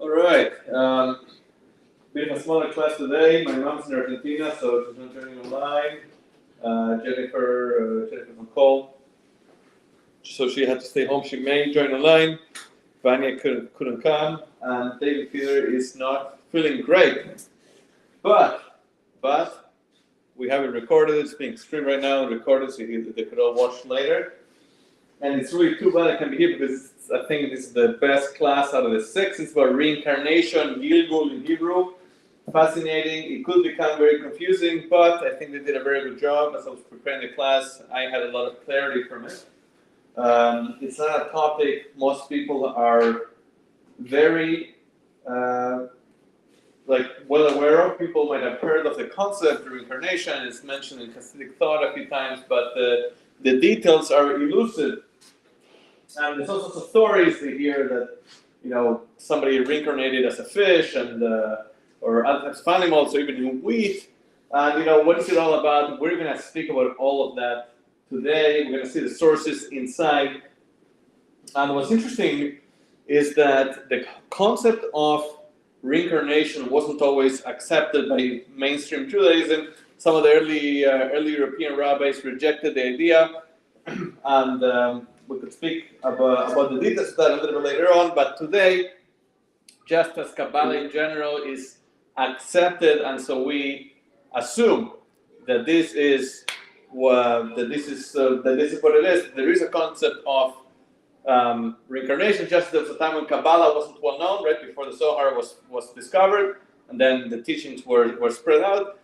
All right. Bit of a smaller class today. My mom's in Argentina, so she's not joining online. Jennifer from Cole, so she had to stay home. She may join online. Vanya couldn't come, and David Peter is not feeling great. But we have it recorded. It's being streamed right now, recorded, so they could all watch later. And it's really too bad I can be here because I think this is the best class out of the 6. It's about reincarnation, Gilgul in Hebrew. Fascinating. It could become very confusing, but I think they did a very good job. As I was preparing the class, I had a lot of clarity from it. It's not a topic most people are very well aware of. People might have heard of the concept of reincarnation. It's mentioned in Hasidic thought a few times, but the details are elusive. And there's also stories to hear that somebody reincarnated as a fish and or other types of animals, or even in wheat. And what is it all about? We're going to speak about all of that today. We're going to see the sources inside. And what's interesting is that the concept of reincarnation wasn't always accepted by mainstream Judaism. Some of the early European rabbis rejected the idea, and we could speak about the details of that a little bit later on. But today, just as Kabbalah in general is accepted, and so we assume that this is what it is. There is a concept of reincarnation. Just there was a time when Kabbalah wasn't well known, right before the Zohar was discovered, and then the teachings were spread out.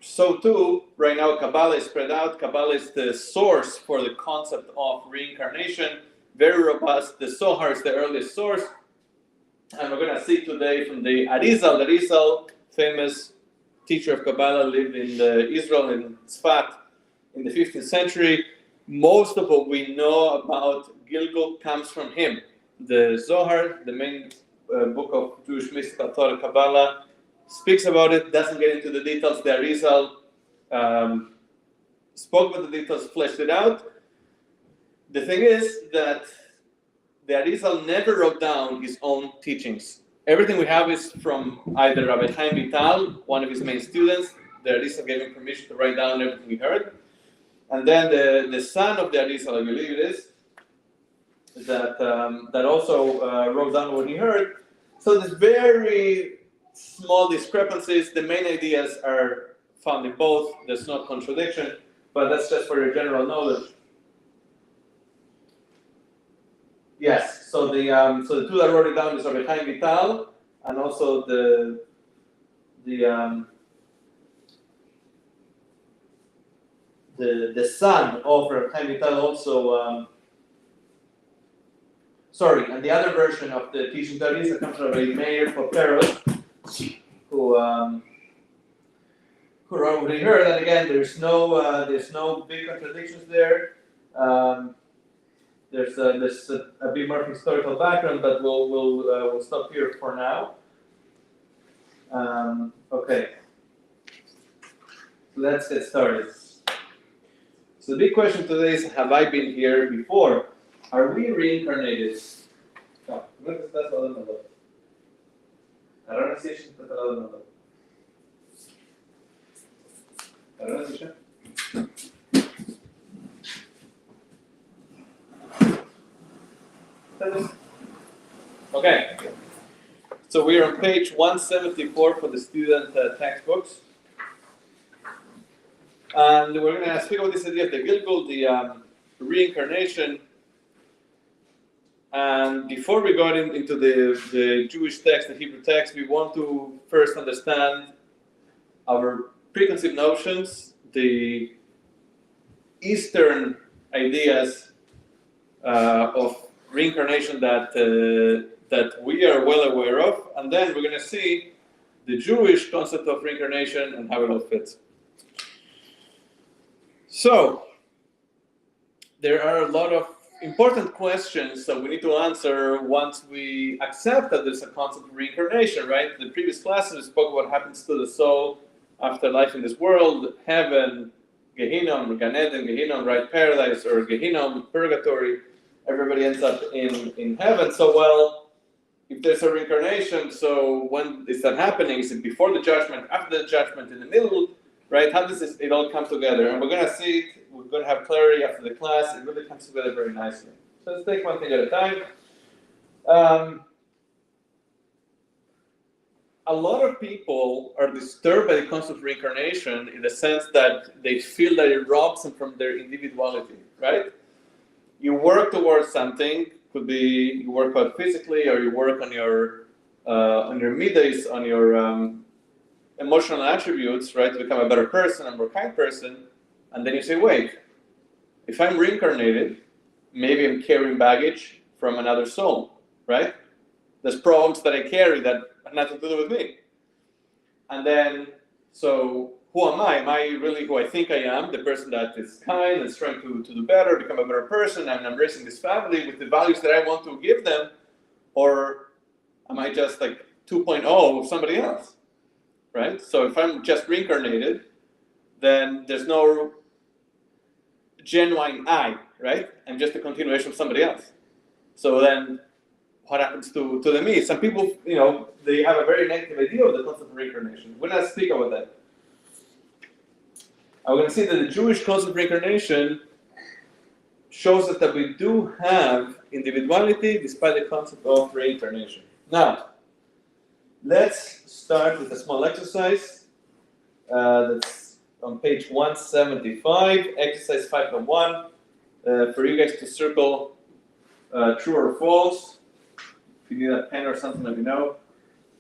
So too, right now Kabbalah is spread out. Kabbalah is the source for the concept of reincarnation. Very robust. The Zohar is the earliest source. And we're going to see today from the Arizal. The Arizal, famous teacher of Kabbalah, lived in Israel, in Tzfat, in the 15th century. Most of what we know about Gilgul comes from him. The Zohar, the main book of Jewish mystical thought of Kabbalah, speaks about it, doesn't get into the details. The Arizal spoke about the details, fleshed it out. The thing is that the Arizal never wrote down his own teachings. Everything we have is from either Rabbi Chaim Vital, one of his main students. The Arizal gave him permission to write down everything he heard. And then the son of the Arizal, I believe it is, that also wrote down what he heard. So there's very small discrepancies. The main ideas are found in both. There's no contradiction, but that's just for your general knowledge. Yes, so the two that wrote it down is Rabbi Chaim Vital, and also the son of Rabbi Chaim Vital also. And the other version of the teaching that is comes from Rabbi Meir Poperos, who wrote what he heard. And again, there's no big contradictions there. There's a bit more historical background, but we'll stop here for now. Okay, so let's get started. So the big question today is: have I been here before? Are we reincarnated? Okay, so we are on page 174 for the student textbooks, and we're going to speak about this idea of the Gilgul, the reincarnation. And before we go into the Jewish text, the Hebrew text, we want to first understand our preconceived notions, the Eastern ideas of reincarnation that we are well aware of, and then we're going to see the Jewish concept of reincarnation and how it all fits. So, there are a lot of important questions that we need to answer once we accept that there's a concept of reincarnation, right? In the previous classes, we spoke about what happens to the soul after life in this world, heaven, Gehinnom, Gan Eden, Gehinnom, right? Paradise, or Gehinnom, purgatory. Everybody ends up in heaven. So, well, if there's a reincarnation, so when is that happening? Is it before the judgment, after the judgment, in the middle, right? How does it all come together? And we're going to see it, we're going to have clarity after the class. It really comes together very nicely. So let's take one thing at a time. A lot of people are disturbed by the concept of reincarnation in the sense that they feel that it robs them from their individuality, right? You work towards something, could be you work out physically, or you work on your middays, on your emotional attributes, right, to become a better person, a more kind person, and then you say, wait, if I'm reincarnated, maybe I'm carrying baggage from another soul, right? There's problems that I carry that have nothing to do with me. And then, so who am I? Am I really who I think I am? The person that is kind, that's trying to do better, become a better person, and I'm raising this family with the values that I want to give them? Or am I just like 2.0 of somebody else, right? So if I'm just reincarnated, then there's no genuine I, right? I'm just a continuation of somebody else. So then what happens to the me? Some people, they have a very negative idea of the concept of reincarnation. We're not speak about that. I'm going to see that the Jewish concept of reincarnation shows us that we do have individuality despite the concept of reincarnation. Now, let's start with a small exercise that's on page 175, exercise 5.1, for you guys to circle true or false. If you need a pen or something, let me know.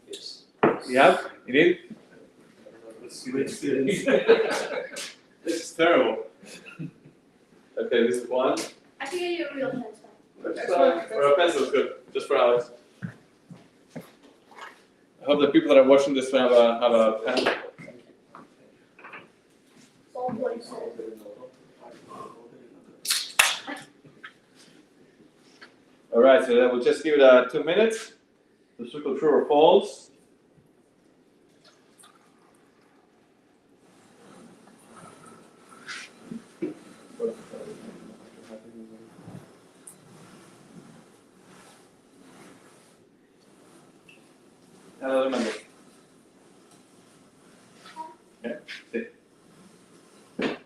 Yes. You have? You need? This is terrible. Okay, this is one. I can get you a real pen. Or a pencil is good, just for Alex. I hope the people that are watching this have a pen. All right, so then we'll just give it 2 minutes to circle true or false. Another number. Okay, see. Okay.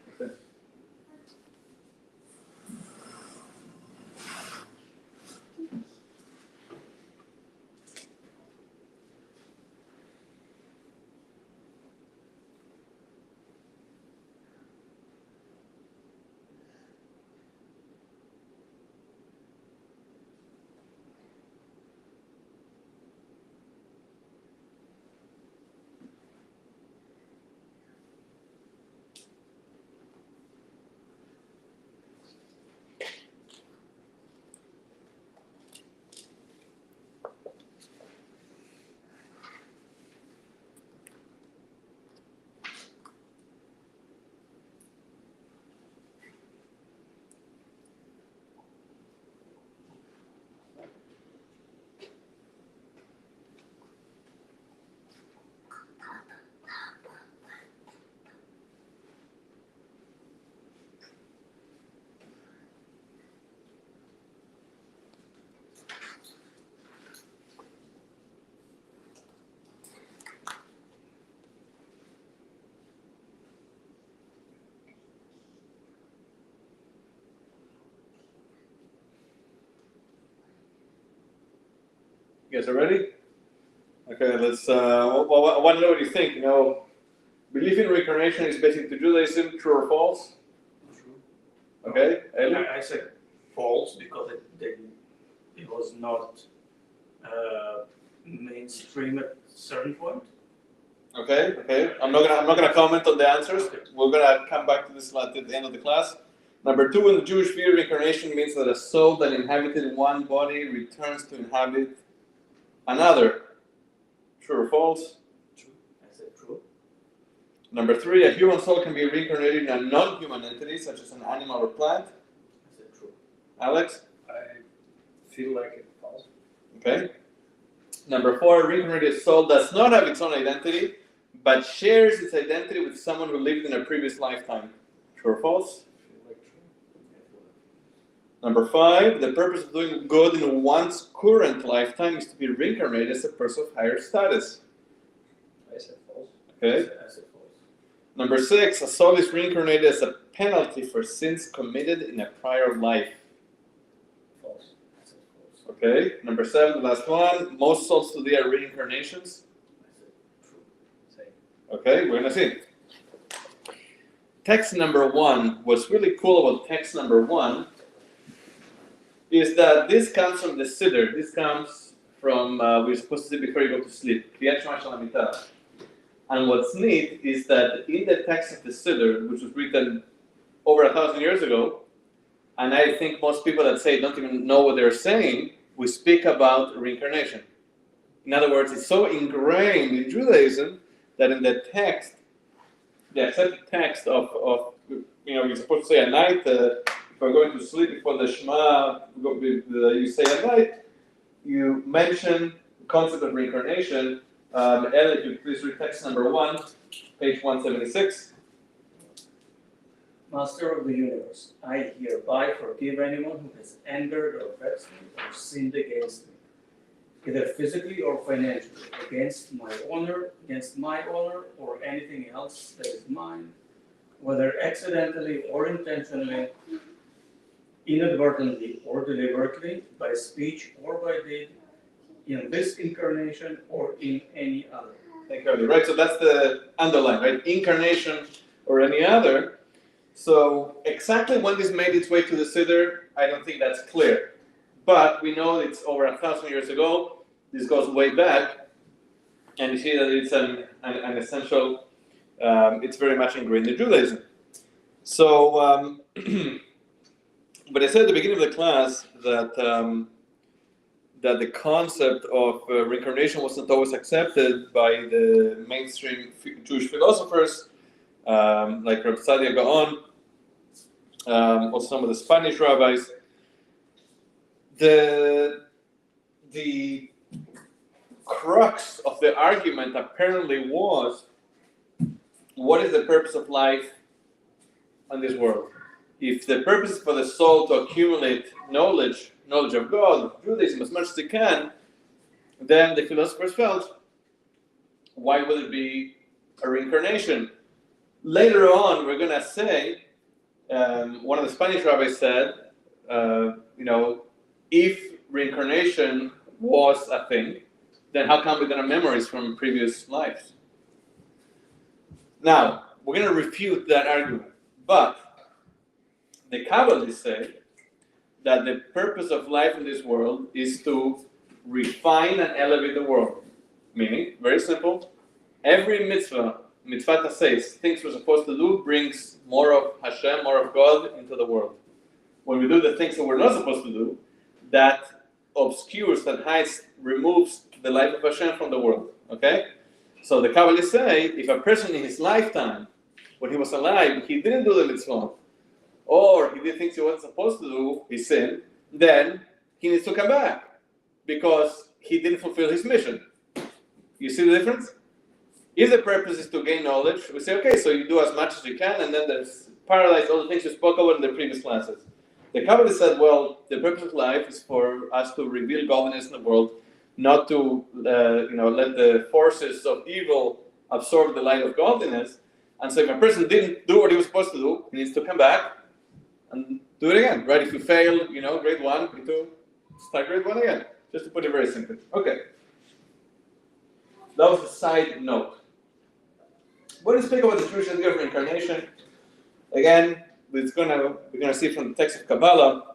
You guys are ready? Okay, let's. I want to know what you think. Belief in reincarnation is basic to Judaism. True or false? True. Okay, Eli? I said false because it was not mainstream at a certain point. Okay. I'm not gonna comment on the answers. We're gonna come back to this at the end of the class. Number 2, in the Jewish view, reincarnation means that a soul that inhabited one body returns to inhabit another. True or false? True. I said true. Number 3, a human soul can be reincarnated in a non-human entity, such as an animal or plant. I said true. Alex? I feel like it's false. Okay. Number 4, a reincarnated soul does not have its own identity, but shares its identity with someone who lived in a previous lifetime. True or false? I feel like true. Number 5, the purpose of doing good in one's current lifetime is to be reincarnated as a person of higher status. I said false. Okay. I said false. Number 6, a soul is reincarnated as a penalty for sins committed in a prior life. False. I said false. Okay. Number 7, the last one, most souls today are reincarnations. I said true. Same. Okay, we're gonna see. Text number 1, what's really cool about text number 1 is that this comes from the Siddur. This comes from, we're supposed to say before you go to sleep. And what's neat is that in the text of the Siddur, which was written over 1,000 years ago, and I think most people that say don't even know what they're saying, we speak about reincarnation. In other words, it's so ingrained in Judaism that in the text, the accepted text of you're supposed to say at night, if we're going to sleep before the Shema, you say at night, you mention the concept of reincarnation. Elliot, you please read text number 1, page 176. Master of the universe, I hereby forgive anyone who has angered or vexed me or sinned against me, either physically or financially, against my honor, or anything else that is mine, whether accidentally or intentionally, inadvertently or deliberately, by speech or by deed, in this incarnation or in any other. Thank you, right? So that's the underline, right? Incarnation or any other. So exactly when this made its way to the Siddur, I don't think that's clear. But we know it's over 1,000 years ago. This goes way back. And you see that it's an essential, it's very much ingrained in Judaism. So, but I said at the beginning of the class that that the concept of reincarnation wasn't always accepted by the mainstream Jewish philosophers, like Rabbi Sadia Gaon, also some of the Spanish rabbis. The crux of the argument apparently was, what is the purpose of life on this world? If the purpose is for the soul to accumulate knowledge of God, of Judaism, as much as it can, then the philosophers felt, why would it be a reincarnation? Later on, we're going to say, one of the Spanish rabbis said, if reincarnation was a thing, then how come we don't have memories from previous lives? Now, we're going to refute that argument, but the Kabbalists say that the purpose of life in this world is to refine and elevate the world. Meaning, very simple, every mitzvah says, things we're supposed to do brings more of Hashem, more of God into the world. When we do the things that we're not supposed to do, that obscures, that hides, removes the life of Hashem from the world. Okay? So the Kabbalists say, if a person in his lifetime, when he was alive, he didn't do the mitzvah, or he did things he wasn't supposed to do, he sinned, then he needs to come back because he didn't fulfill his mission. You see the difference? If the purpose is to gain knowledge, we say, okay, so you do as much as you can, and then there's paradise, all the things you spoke about in the previous classes. The Kabbalah said, well, the purpose of life is for us to reveal godliness in the world, not to let the forces of evil absorb the light of godliness. And so if a person didn't do what he was supposed to do, he needs to come back and do it again, right? If you fail, grade 1, grade 2, start grade 1 again. Just to put it very simply. Okay. That was a side note. When we speak about the Jewish idea of reincarnation, again, we're gonna see from the text of Kabbalah,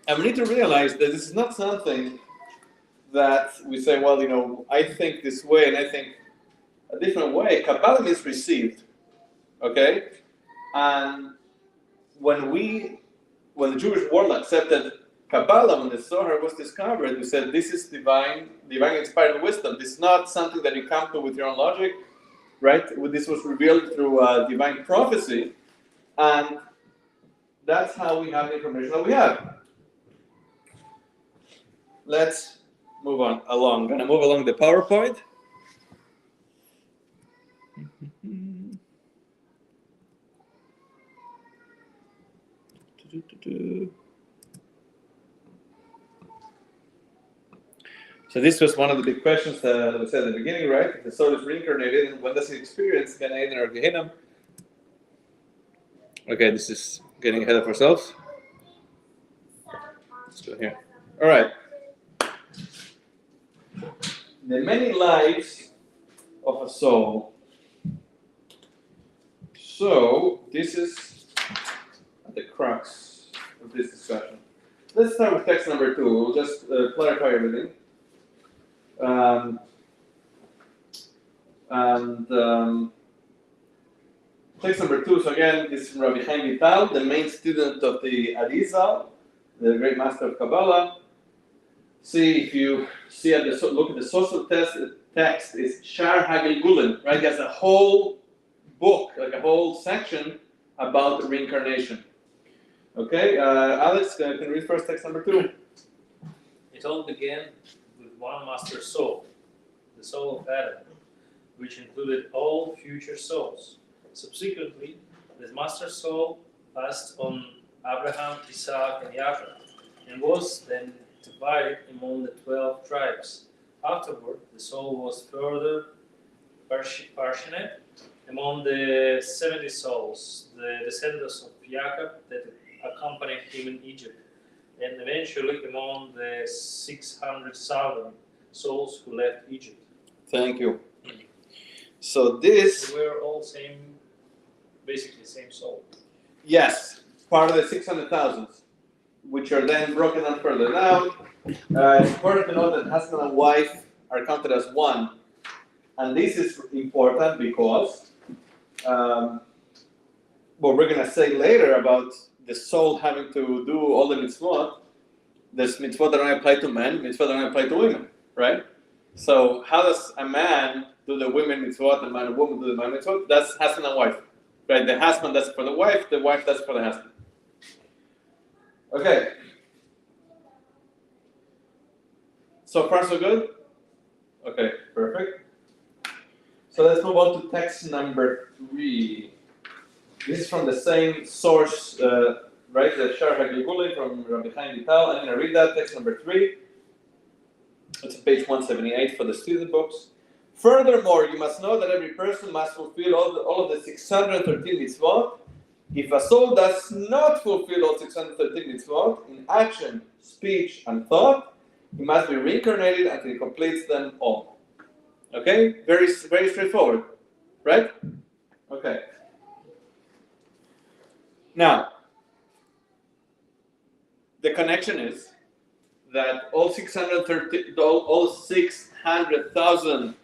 and we need to realize that this is not something that we say, well, I think this way and I think a different way. Kabbalah means received, okay? And when the Jewish world accepted Kabbalah, when the Zohar was discovered, we said this is divine inspired wisdom. This is not something that you come to with your own logic, right? This was revealed through divine prophecy, and that's how we have the information that we have. Let's move on along. I'm gonna move along the PowerPoint. So this was one of the big questions that we said at the beginning, right? If the soul is reincarnated, and when does it experience Gan Eden or Gehenna? Okay, this is getting ahead of ourselves. Let's go here. All right. The many lives of a soul. So this is the crux of this discussion. Let's start with text number 2. We'll just clarify everything. Text number 2, so again, this is from Rabbi Chaim Vital, the main student of the Arizal, the great master of Kabbalah. See, if you see at the look at the social text is Shar Hagilgulim, right? There's a whole book, like a whole section about reincarnation. Okay, Alex, can you read first text number 2? It all began with one master soul, the soul of Adam, which included all future souls. Subsequently, the master soul passed on Abraham, Isaac, and Jacob, and was then divided among the 12 tribes. Afterward, the soul was further partitioned among the 70 souls, the descendants of Jacob that accompanied him in Egypt, and eventually among the 600,000 souls who left Egypt. Thank you. So this, They were all basically same soul. yes, part of the 600,000, which are then broken down further. Now, it's important to know that husband and wife are counted as one. And this is important because what we're going to say later about the soul having to do all the mitzvot, there's mitzvot that don't apply to men, mitzvot that don't apply to women, right? So how does a man do the women mitzvot, the man and woman do the man mitzvot? That's husband and wife, right? The husband does it for the wife does it for the husband. Okay. So far so good? Okay, perfect. So let's move on to text number 3. This is from the same source, right? The Shar HaGilguli from Rabbi Chaim Vital. I'm going to read that, text number 3. It's on page 178 for the student books. Furthermore, you must know that every person must fulfill all of the 613 mitzvot. If a soul does not fulfill all 613 mitzvot in action, speech, and thought, he must be reincarnated until he completes them all. Okay? Very, very straightforward. Right? Okay. Now, the connection is that all 600,000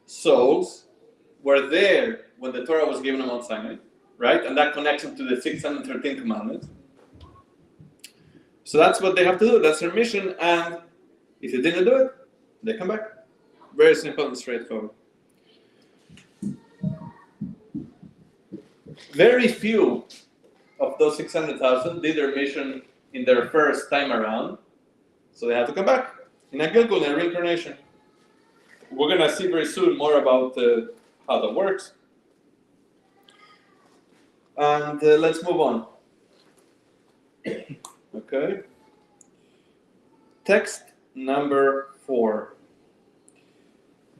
souls were there when the Torah was given on Mount Sinai, right? And that connects them to the 613 commandments. So that's what they have to do. That's their mission. And if they didn't do it, they come back. Very simple and straightforward. Very few of those 600,000 did their mission in their first time around, so they have to come back in a Gilgul, in a reincarnation. We're going to see very soon more about how that works. And let's move on. Okay. Text number 4.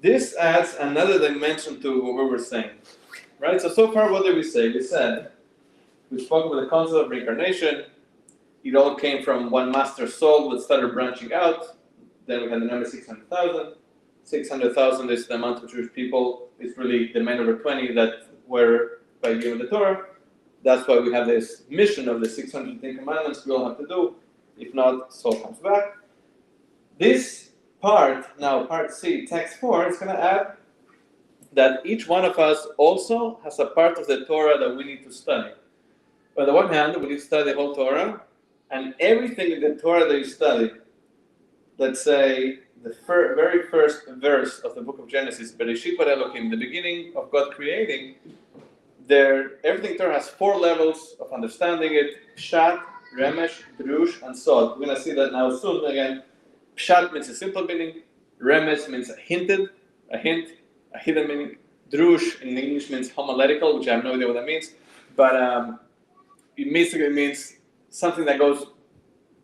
This adds another dimension to what we were saying. Right? So far, what did we say? We said, we spoke about the concept of reincarnation. It all came from one master soul that started branching out. Then we had the number 600,000. 600,000 is the amount of Jewish people. It's really the men over 20 that were by given the Torah. That's why we have this mission of the 610 commandments we all have to do. If not, soul comes back. This part, now part C, text 4, is going to add that each one of us also has a part of the Torah that we need to study. On the one hand, we need to study the whole Torah, and everything in the Torah that you study, let's say the very first verse of the book of Genesis, Bereshit bara Elokim, the beginning of God creating, everything Torah has 4 levels of understanding it: Pshat, Remesh, Drush, and Sod. We're going to see that now soon again. Pshat means a simple meaning, Remesh means a hint, a hidden meaning. Drush in English means homiletical, which I have no idea what that means, but it basically means something that goes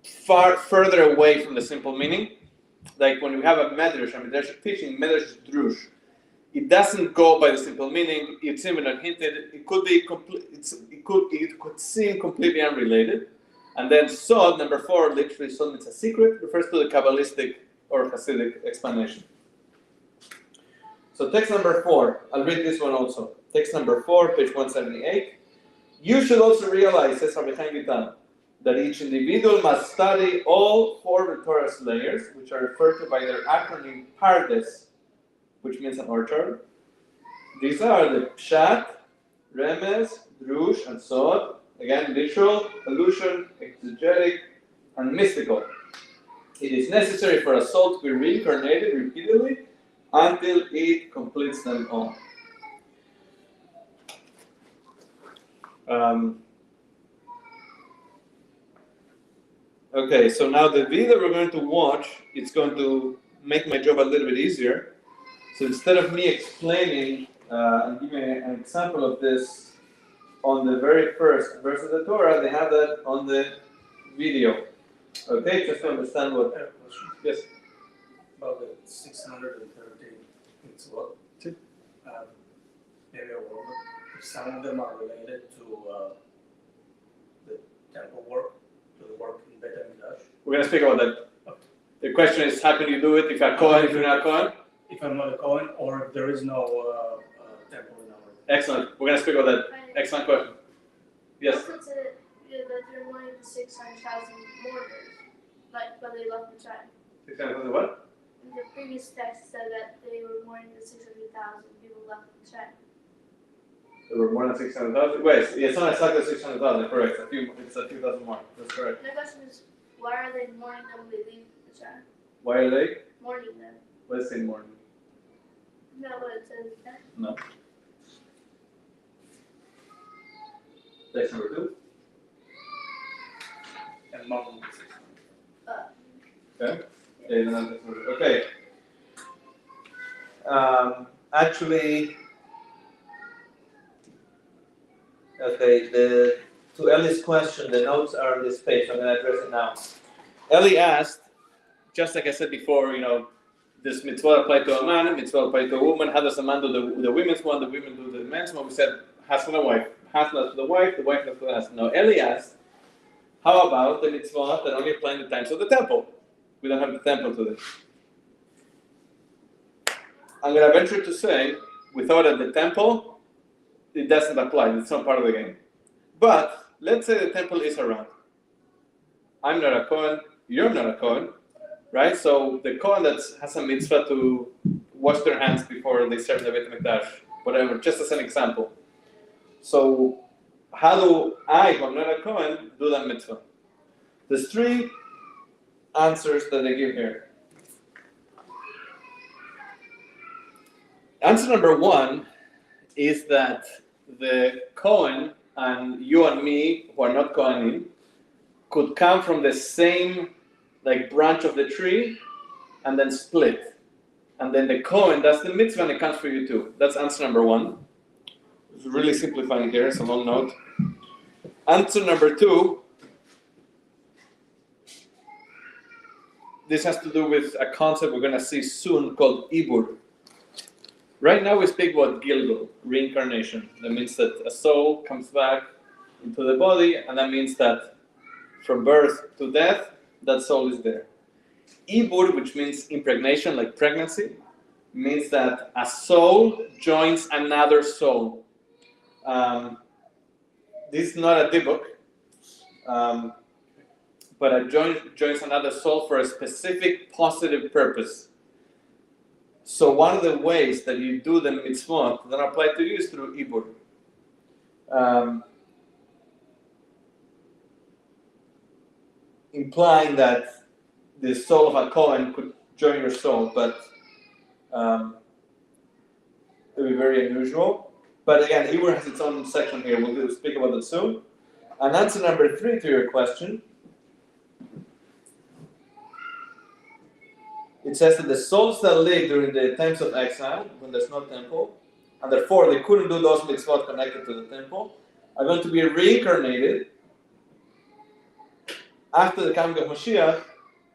far further away from the simple meaning. like when we have a medrash, teaching medrash drush, it doesn't go by the simple meaning. It's even unhinted. It could be it could seem completely unrelated. And then sod, number 4, literally sod means a secret, refers to the Kabbalistic or Hasidic explanation. So text number 4, I'll read this one also. Text number 4, page 178. You should also realize, says Rabbi Chaim Vital, that each individual must study all 4 Torah's layers, which are referred to by their acronym Pardes, which means an orchard. These are the Pshat, Remez, Drush, and Sod. Again, literal, allusion, exegetic, and mystical. It is necessary for a soul to be reincarnated repeatedly until it completes them all. Okay, so now the video we're going to watch, it's going to make my job a little bit easier. So instead of me explaining and giving an example of this on the very first verse of the Torah, they have that on the video. Okay, just to understand what. I have a question Yes. about the 613 mitzvot. Maybe a little bit. If some of them are related to the temple work, to the work in Beit HaMikdash. We're going to speak about that. The question is, how can you do it if you're Kohen, if you're not Kohen? If I'm not a Kohen, or if there is no temple in our. Excellent. We're going to speak about that. Excellent question. Yes. Also said that they're mourning the 600,000 mourners, but they left the tribe. 600,000 what? The previous text said that they were mourning the 600,000 people left the tribe. There were more than 600,000. Wait, it's not exactly 600,000. Correct. It's a few thousand more. That's correct. My question is, why are they mourning them when they leave the tribe? Why are they? Mourning them. Let's say mourning. Isn't that what it says there? No. Text number 2. And Mount Okay. Okay. Actually, okay. To Ellie's question, the notes are on this page. I'm going to address it now. Ellie asked, just like I said before, does mitzvah apply to a man? Mitzvah apply to a woman? How does a man do the women's one? The women do the men's one? We said husband and wife. Husband to the wife not to the husband. Now Ellie asked, how about the mitzvah that only apply in the times of the temple? We don't have the temple today. I'm going to venture to say, without at the temple, it doesn't apply. It's not part of the game. But let's say the temple is around. I'm not a Kohen. You're not a Kohen, right? So the Kohen that has a mitzvah to wash their hands before they serve the Beit HaMikdash, whatever, just as an example. So how do I, who I'm not a Kohen, do that mitzvah? There's 3 answers that they give here. Answer number 1 is that the Kohen and you and me, who are not Kohanim, could come from the same branch of the tree and then split. And then the Kohen does the mitzvah and it counts for you too. That's answer number 1. It's really simplifying here, it's a long note. Answer number 2, this has to do with a concept we're going to see soon called Ibur. Right now we speak about Gilgul, reincarnation. That means that a soul comes back into the body, and that means that from birth to death, that soul is there. Ibur, which means impregnation, like pregnancy, means that a soul joins another soul. This is not a dibuk, but a joins another soul for a specific positive purpose. So one of the ways that you do the mitzvot that apply to you is through Ibur. Implying that the soul of a Kohen could join your soul, but it would be very unusual. But again, Ibur has its own section here. We'll speak about it soon. And answer number 3 to your question. It says that the souls that live during the times of exile, when there's no temple, and therefore they couldn't do those mitzvot connected to the temple, are going to be reincarnated after the coming of Mashiach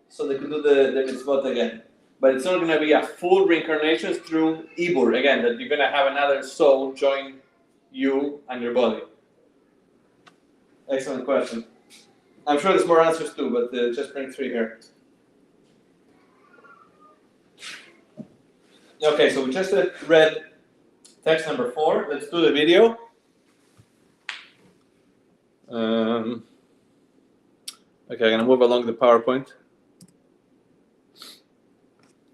so they could do the mitzvot again. But it's not going to be a full reincarnation through Ibur, again, that you're going to have another soul join you and your body. Excellent question. I'm sure there's more answers too, but just bring 3 here. Okay, so we just read text number 4. Let's do the video. Okay, I'm going to move along the PowerPoint.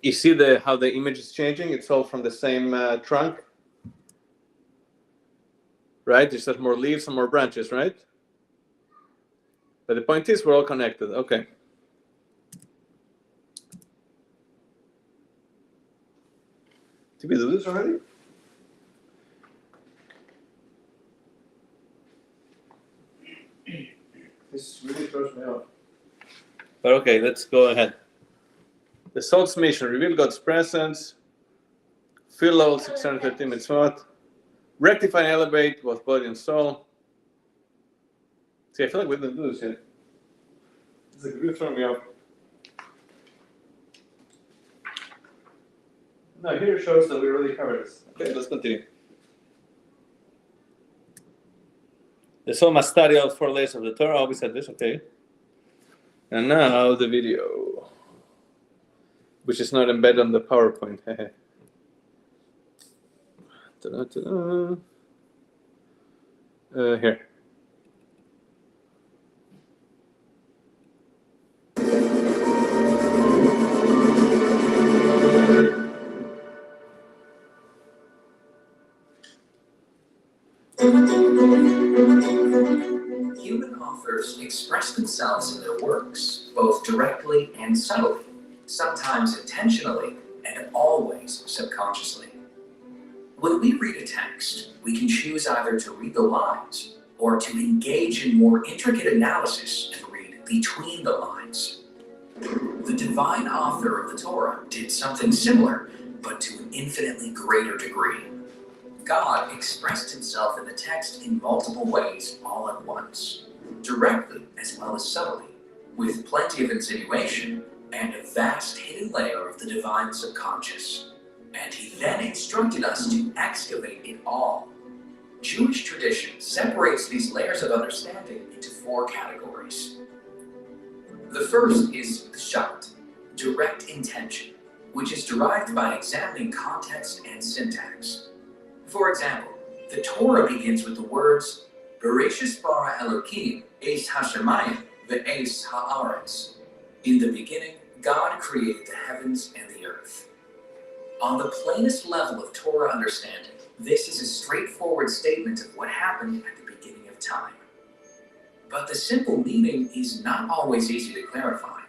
You see how the image is changing? It's all from the same trunk, right? There's just more leaves and more branches, right? But the point is, we're all connected. Okay. Did we do this already? This really throws me off. But okay, let's go ahead. The soul's mission: reveal God's presence, fill level 613 mitzvot, rectify and elevate both body and soul. See, I feel like we didn't do this yet. It's like really throwing me off. No, here it shows that we already covered this. Okay, let's continue. The soul must study all 4 layers of the Torah. Oh, we said this, okay. And now the video, which is not embedded on the PowerPoint. Here. Human authors express themselves in their works, both directly and subtly, sometimes intentionally, and always subconsciously. When we read a text, we can choose either to read the lines or to engage in more intricate analysis and read between the lines. The divine author of the Torah did something similar, but to an infinitely greater degree. God expressed himself in the text in multiple ways all at once, directly as well as subtly, with plenty of insinuation and a vast hidden layer of the divine subconscious. And he then instructed us to excavate it all. Jewish tradition separates these layers of understanding into 4 categories. The first is pshat, direct intention, which is derived by examining context and syntax. For example, the Torah begins with the words, Bereshis bara Elokim, es hashemayim, ve'es ha'aretz. In the beginning, God created the heavens and the earth. On the plainest level of Torah understanding, this is a straightforward statement of what happened at the beginning of time. But the simple meaning is not always easy to clarify.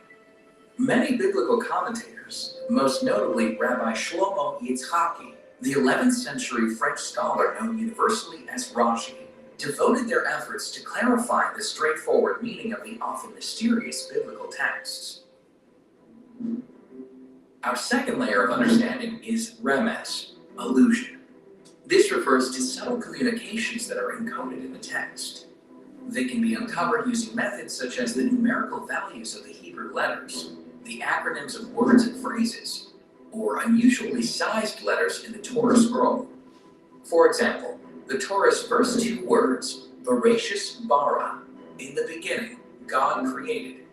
Many biblical commentators, most notably Rabbi Shlomo Yitzchaki, the 11th century French scholar known universally as Rashi, devoted their efforts to clarifying the straightforward meaning of the often mysterious biblical texts. Our second layer of understanding is remez, allusion. This refers to subtle communications that are encoded in the text. They can be uncovered using methods such as the numerical values of the Hebrew letters, the acronyms of words and phrases, or unusually sized letters in the Torah scroll. For example, the Torah's first 2 words, Bereshis bara, in the beginning, God created,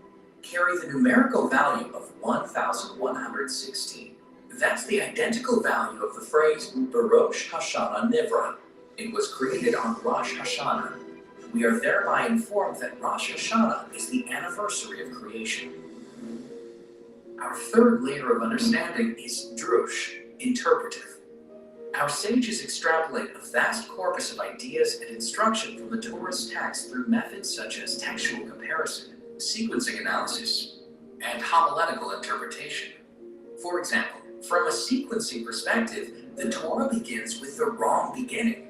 carry the numerical value of 1,116. That's the identical value of the phrase Barosh Hashanah Nivra. It was created on Rosh Hashanah. We are thereby informed that Rosh Hashanah is the anniversary of creation. Our third layer of understanding is drush, interpretive. Our sages extrapolate a vast corpus of ideas and instruction from the Torah's text through methods such as textual comparison, sequencing analysis, and homiletical interpretation. For example, from a sequencing perspective, the Torah begins with the wrong beginning.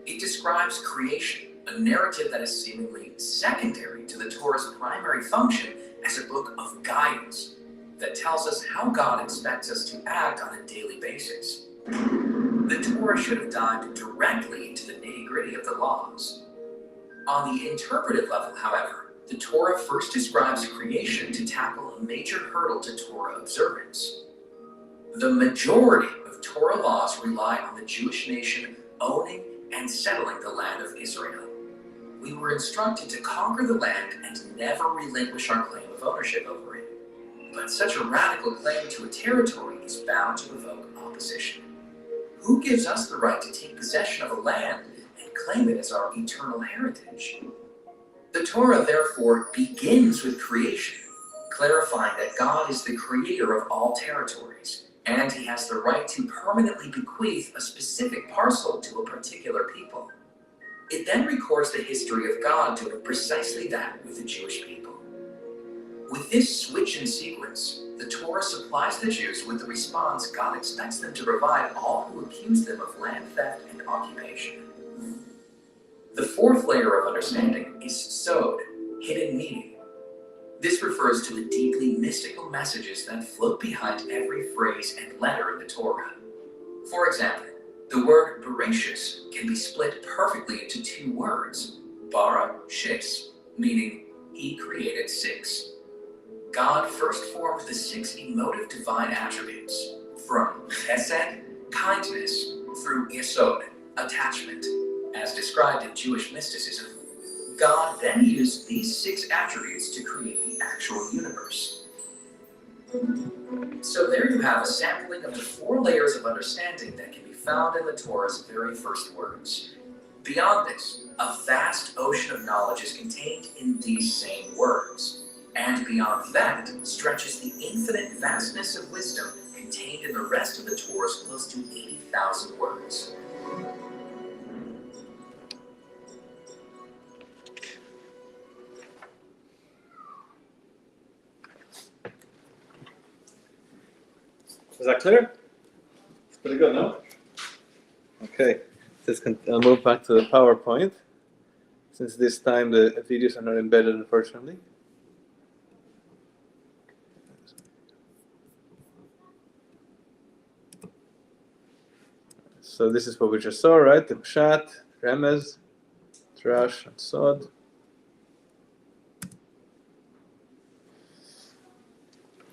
It describes creation, a narrative that is seemingly secondary to the Torah's primary function as a book of guidance that tells us how God expects us to act on a daily basis. The Torah should have dived directly into the nitty-gritty of the laws. On the interpretive level, however, the Torah first describes creation to tackle a major hurdle to Torah observance. The majority of Torah laws rely on the Jewish nation owning and settling the land of Israel. We were instructed to conquer the land and never relinquish our claim of ownership over it. But such a radical claim to a territory is bound to evoke opposition. Who gives us the right to take possession of a land and claim it as our eternal heritage? The Torah, therefore, begins with creation, clarifying that God is the creator of all territories, and he has the right to permanently bequeath a specific parcel to a particular people. It then records the history of God doing precisely that with the Jewish people. With this switch in sequence, the Torah supplies the Jews with the response God expects them to provide all who accuse them of land theft and occupation. The fourth layer of understanding is sod, hidden meaning. This refers to the deeply mystical messages that float behind every phrase and letter in the Torah. For example, the word Bereshis can be split perfectly into two words, bara, shis, meaning he created six. God first formed the six emotive divine attributes, from chesed, kindness, through yesod, attachment, as described in Jewish mysticism. God then used these six attributes to create the actual universe. So there you have a sampling of the four layers of understanding that can be found in the Torah's very first words. Beyond this, a vast ocean of knowledge is contained in these same words. And beyond that stretches the infinite vastness of wisdom contained in the rest of the Torah's close to 80,000 words. Is that clear? It's pretty good, no? Okay, I'll move back to the PowerPoint, since this time the videos are not embedded, unfortunately. So this is what we just saw, right? The Pshat, Remez, Trash, and Sod.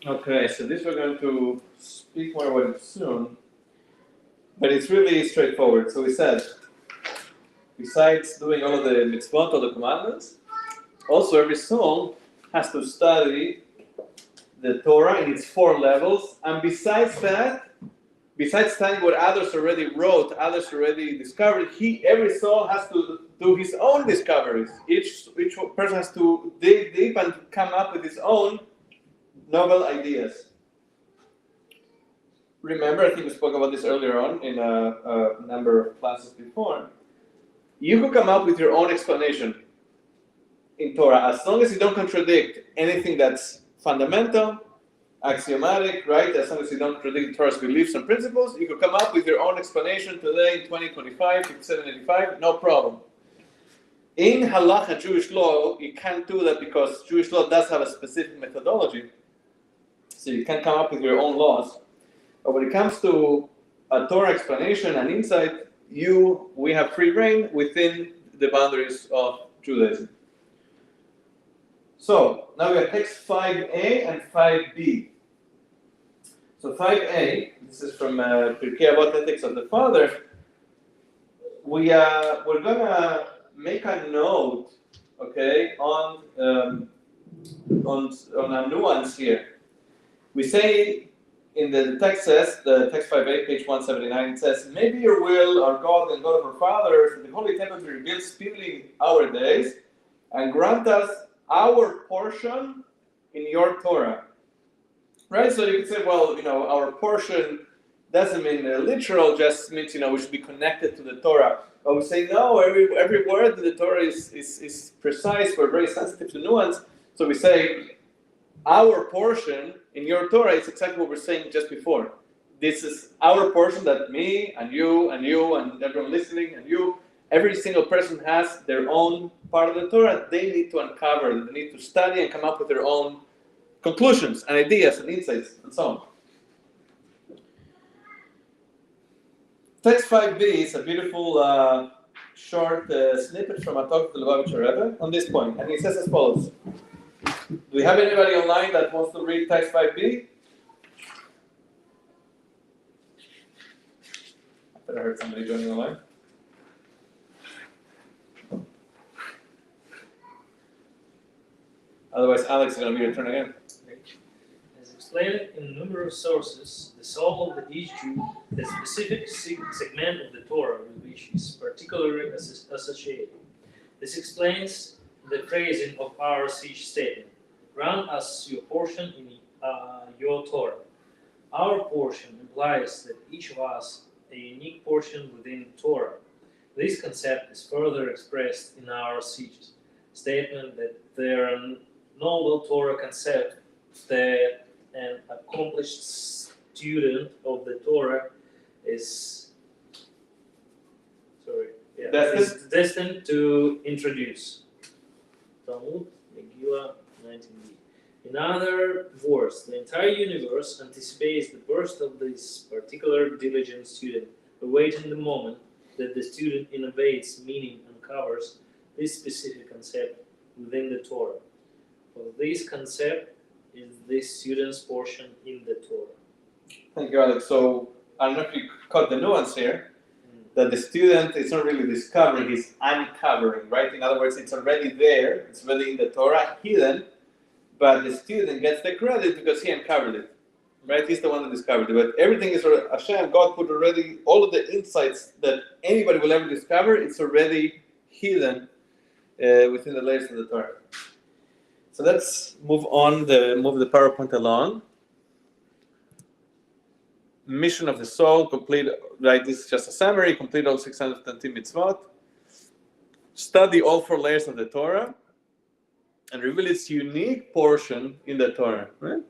Okay, so this we're going to speak more about it soon, but it's really straightforward. So we said, besides doing all of the mitzvot, all the commandments, also every soul has to study the Torah in its four levels, and besides that, besides studying what others already wrote, others already discovered, every soul has to do his own discoveries. Each person has to dig deep and come up with his own novel ideas. Remember, I think we spoke about this earlier on in a number of classes before. You could come up with your own explanation in Torah, as long as you don't contradict anything that's fundamental, axiomatic, right? As long as you don't contradict Torah's beliefs and principles, you could come up with your own explanation today in 2025, 5785, no problem. In Halacha, Jewish law, you can't do that because Jewish law does have a specific methodology. So you can come up with your own laws. But when it comes to a Torah explanation and insight, we have free reign within the boundaries of Judaism. So now we have text 5a and 5b. So 5a, this is from Pirkei Avot Ethics of the Father. We're gonna make a note, okay, on a nuance here. We say in the text says, the text 5a, page 179, it says, "Maybe your will, our God and God of our fathers, that the Holy Temple be revealed speedily our days, and grant us our portion in your Torah." Right? So you could say, well, our portion doesn't mean literal, just means, we should be connected to the Torah. But we say, no, every word in the Torah is precise, we're very sensitive to nuance. So we say, our portion in your Torah is exactly what we're saying just before. This is our portion that me and you and everyone listening and you, every single person has their own part of the Torah they need to uncover, they need to study and come up with their own conclusions and ideas and insights and so on. Text 5b is a beautiful short snippet from a talk of the Lubavitcher Rebbe on this point, and he says as follows. Do we have anybody online that wants to read text 5b? I thought I heard somebody joining online. Otherwise, Alex is going to be your turn again. As explained in numerous sources, the soul of each Jew is a specific segment of the Torah with which he is particularly associated. This explains the phrasing of our siege statement: "Grant us your portion in your Torah." Our portion implies that each of us a unique portion within Torah. This concept is further expressed in our siege statement that there are noble Torah concept that an accomplished student of the Torah is destined to introduce. Talmud, Megillah 19b. In other words, the entire universe anticipates the burst of this particular diligent student, awaiting the moment that the student innovates, meaning, uncovers this specific concept within the Torah. For this concept is this student's portion in the Torah. Thank you, Alex. So, I don't know if you caught the nuance here, that the student is not really discovering, he's uncovering, right? In other words, it's already there, it's already in the Torah, hidden, but the student gets the credit because he uncovered it, right? He's the one that discovered it. But everything is, Hashem, God put already, all of the insights that anybody will ever discover, it's already hidden within the layers of the Torah. So let's move on, move the PowerPoint along. Mission of the soul, complete, right? This is just a summary, complete all 620 mitzvot. Study all 4 layers of the Torah and reveal its unique portion in the Torah, right?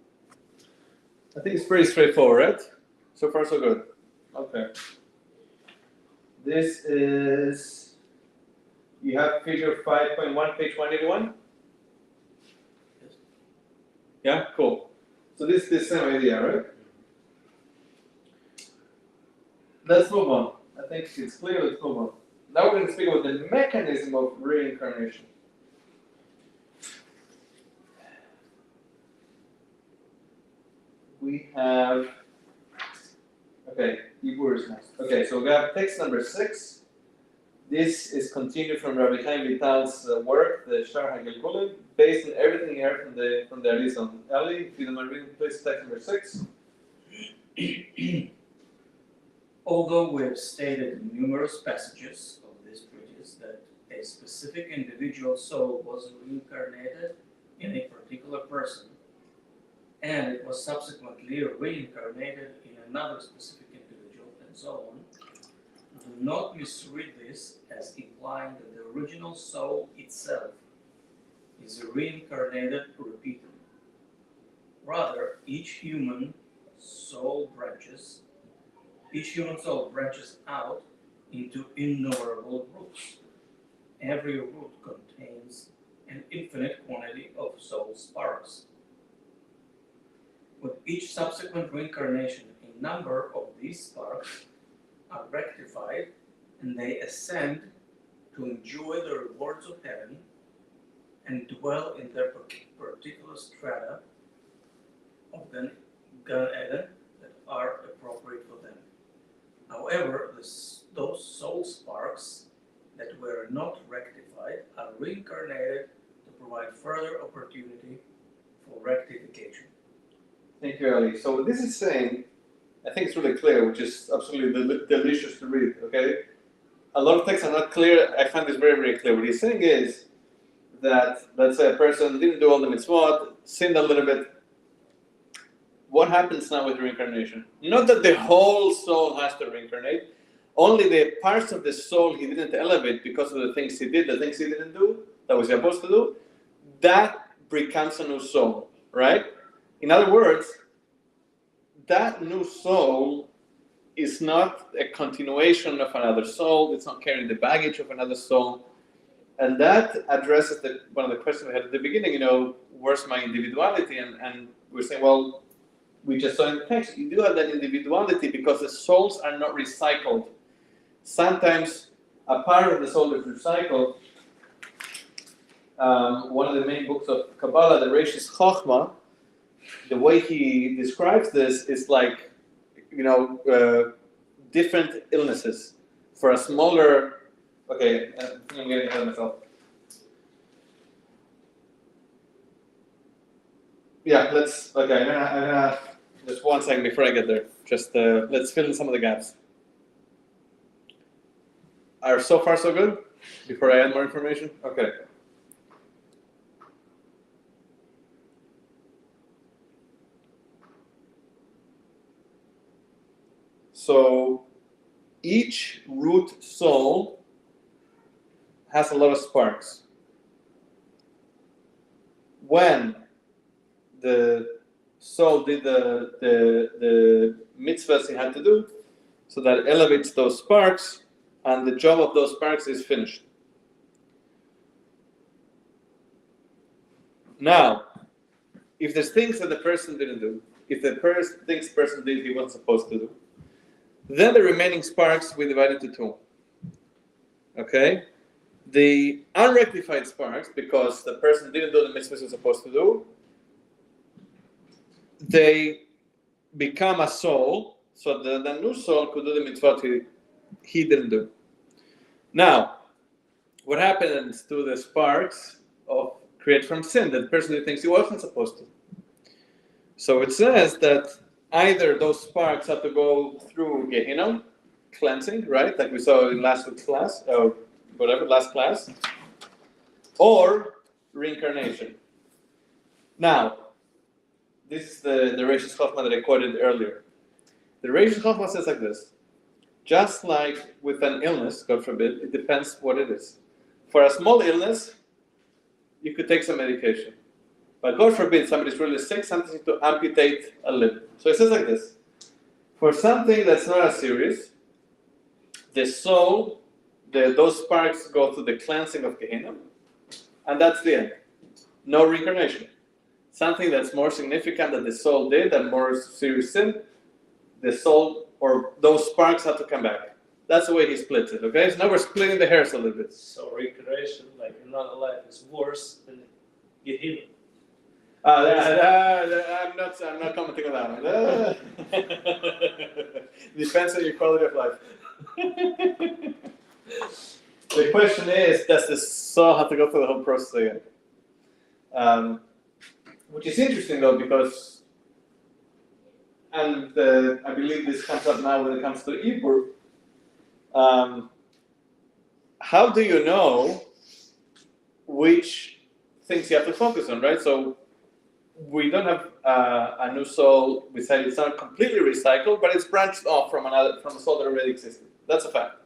I think it's pretty straightforward, right? So far, so good. Okay. This is, you have figure 5.1, page 181? Yeah, cool. So this is the same idea, right? Let's move on. I think it's clear, let's move on. Now we're going to speak about the mechanism of reincarnation. We have, okay, Ibur is next. Okay, so we have text number 6. This is continued from Rabbi Chaim Vital's work, the Shar HaGelgulim, based on everything here from the Arizon. Eli, if you don't mind reading, please, text number 6. Although we have stated in numerous passages of this treatise that a specific individual soul was reincarnated in a particular person, and it was subsequently reincarnated in another specific individual, and so on, do not misread this as implying that the original soul itself is reincarnated repeatedly. Rather, each human soul branches out into innumerable roots. Every root contains an infinite quantity of soul sparks. With each subsequent reincarnation, a number of these sparks are rectified and they ascend to enjoy the rewards of heaven and dwell in their particular strata of Gan Eden that are appropriate for them. However, those soul sparks that were not rectified are reincarnated to provide further opportunity for rectification. Thank you, Ali. So what this is saying, I think it's really clear, which is absolutely delicious to read, okay? A lot of texts are not clear. I find this very, very clear. What he's saying is that, let's say a person didn't do all the mitzvot, sinned a little bit. What happens now with reincarnation? Not that the whole soul has to reincarnate, only the parts of the soul he didn't elevate because of the things he did, the things he didn't do, that was supposed to do, that becomes a new soul, right? In other words, that new soul is not a continuation of another soul, it's not carrying the baggage of another soul, and that addresses one of the questions we had at the beginning, where's my individuality? And we're saying, well, we just saw in the text, you do have that individuality because the souls are not recycled. Sometimes a part of the soul is recycled. One of the main books of Kabbalah, the Reishis Chochmah, the way he describes this is like, different illnesses. For a smaller, okay, I think I'm getting ahead of myself. Yeah, I'm gonna just 1 second before I get there. Just let's fill in some of the gaps. Are so far so good? Before I add more information? Okay. So each root soul has a lot of sparks. When the soul did the mitzvahs he had to do, so that elevates those sparks, and the job of those sparks is finished. Now, if there's things that the person didn't do, if the things the person did he wasn't supposed to do, then the remaining sparks we divide into two. Okay? The unrectified sparks, because the person didn't do the mitzvahs he was supposed to do, they become a soul, so the new soul could do the mitzvah he didn't do. Now, what happens to the sparks of create from sin that the person who thinks he wasn't supposed to? So it says that either those sparks have to go through Gehinnom, cleansing, right, like we saw in last week's class, or last class, or reincarnation. Now, this is the Reishis Chochmah that I quoted earlier. The Reishis Chochmah says like this: just like with an illness, God forbid, it depends what it is. For a small illness, you could take some medication. But God forbid, somebody's really sick, somebody needs to amputate a limb. So it says like this: for something that's not as serious, the soul, those sparks go through the cleansing of Gehinnom, and that's the end. No reincarnation. Something that's more significant that the soul did, and more serious sin, the soul or those sparks have to come back. That's the way he splits it. Okay, so now we're splitting the hairs a little bit. So reincarnation, like another life, is worse than Gehinnom. I'm not commenting on that one. Depends on your quality of life. The question is, does the soul have to go through the whole process again? Which is interesting though, because, and I believe this comes up now when it comes to Ibur. How do you know which things you have to focus on, right? So we don't have a new soul. We said it's not completely recycled, but it's branched off from a soul that already existed. That's a fact.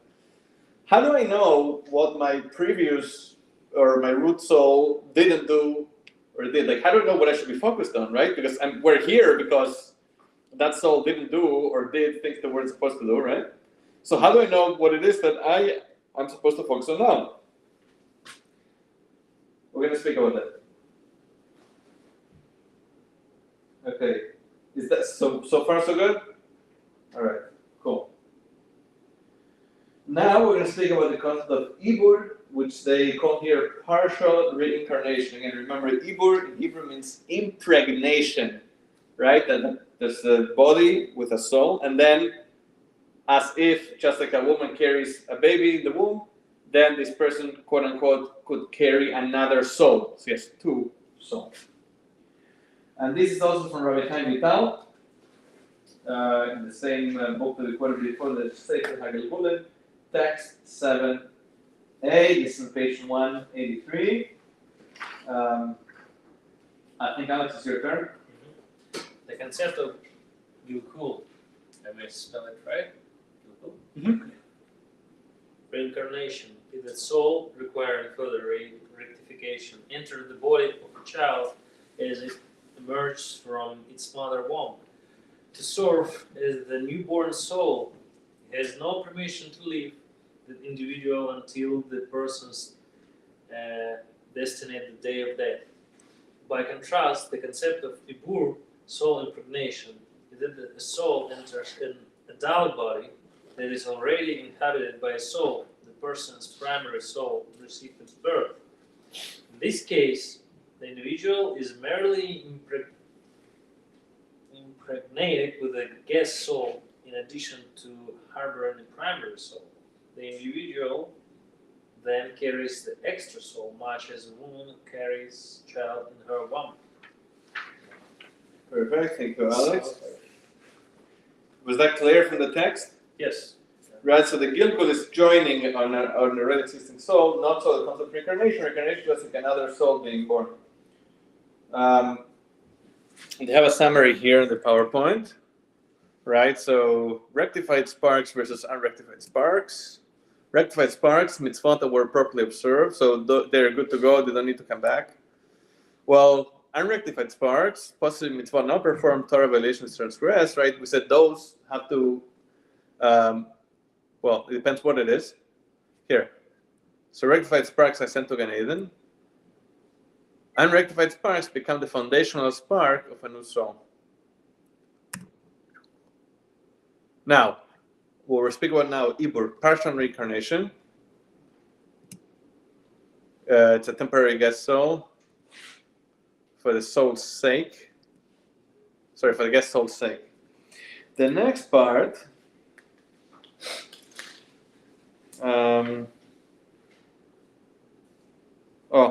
How do I know what my previous or my root soul didn't do or did? Like, how do I know what I should be focused on, right? Because we're here because that soul didn't do or did things that we're supposed to do, right? So how do I know what it is that I'm supposed to focus on now? We're going to speak about that. Okay, is that so far so good? All right, cool. Now we're going to speak about the concept of Ibur, which they call here partial reincarnation. Again, remember, Ibur in Hebrew means impregnation, right? And there's the body with a soul, and then as if, just like a woman carries a baby in the womb, then this person, quote unquote, could carry another soul. So yes, two souls. And this is also from Rabbi Chaim Vital, in the same book that we quoted before, the Sefer HaGelgulim, text 7a. This is on page 183. I think, Alex, it's your turn. The concept of Gilkul, I may spell it right? Mm-hmm. Reincarnation is that soul requiring further rectification entered the body of a child as it emerges from its mother womb. To serve as the newborn soul, it has no permission to leave the individual until the person's destiny at the day of death. By contrast, the concept of Ibur, soul impregnation, is that the soul enters an adult body that is already inhabited by a soul that person's primary soul received at birth. In this case, the individual is merely impregnated with a guest soul in addition to harboring a primary soul. The individual then carries the extra soul, much as a woman carries child in her womb. Perfect, thank you, Alex. Was that clear from the text? Yes. Right, so the Gilgul is joining on an already existing soul, not so the concept of reincarnation. Reincarnation is like another soul being born. They have a summary here in the PowerPoint, right? So rectified sparks versus unrectified sparks. Rectified sparks, mitzvot that were properly observed, so they're good to go, they don't need to come back. Well, unrectified sparks, positive mitzvot not performed, Torah violations transgressed, right? We said those have to, well, it depends what it is. Here. So rectified sparks are sent to Gan Eden. Unrectified sparks become the foundational spark of a new soul. Now, what we're speaking about now, Ibur, partial reincarnation. It's a temporary guest soul for the soul's sake. Sorry, for the guest soul's sake. The next part,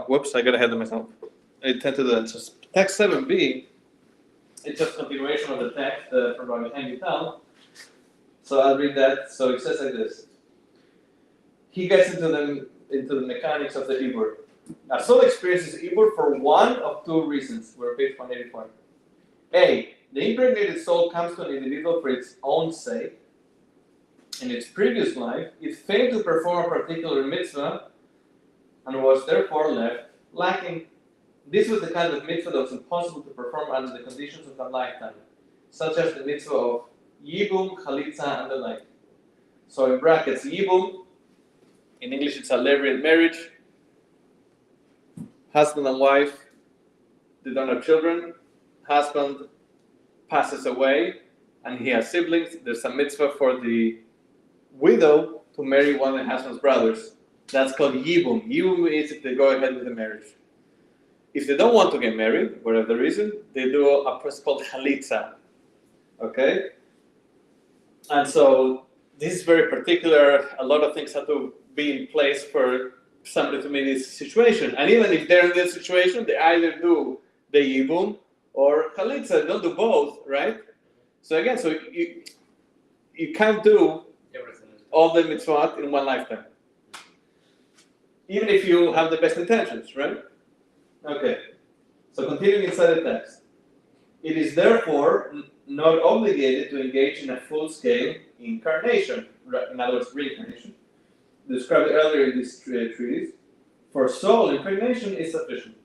whoops, I got ahead of myself. I tend to do that. So text 7b, it's just continuation of the text from Rabbi Chaim Vital. So I'll read that. So it says like this. He gets into the mechanics of the Ibur. Now, soul experiences Ibur for one of two reasons. We're page 184. A, the impregnated soul comes to an individual for its own sake. In its previous life, it failed to perform a particular mitzvah and was therefore left lacking. This was the kind of mitzvah that was impossible to perform under the conditions of a lifetime, such as the mitzvah of Yibum, Chalitza, and the like. So in brackets, Yibum, in English it's a levirate marriage. Husband and wife, they don't have children. Husband passes away and he has siblings. There's a mitzvah for the widow to marry one of the husband's brothers. That's called Yibum. Yibum is if they go ahead with the marriage. If they don't want to get married, whatever the reason, they do a process called Chalitza. Okay? And so this is very particular. A lot of things have to be in place for somebody to make this situation. And even if they're in this situation, they either do the Yibum or Chalitza. They don't do both, right? So again, so you can't do all the mitzvot in one lifetime. Even if you have the best intentions, right? Okay. So continuing inside the text. It is therefore not obligated to engage in a full-scale incarnation, in other words, reincarnation, described earlier in this treatise. For soul, incarnation is sufficient,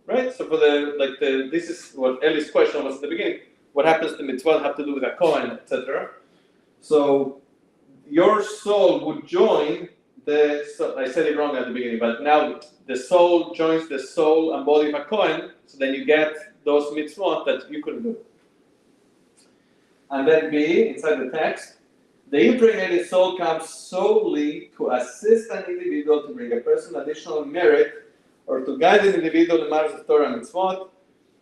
right? So for this is what Ellie's question was at the beginning. What happens to mitzvot have to do with a kohen, etc. So your soul would join I said it wrong at the beginning, but now the soul joins the soul and body of a kohen, so then you get those mitzvot that you couldn't do. And then B, inside the text, the impregnated soul comes solely to assist an individual to bring a person additional merit or to guide an individual in matters of Torah and mitzvot.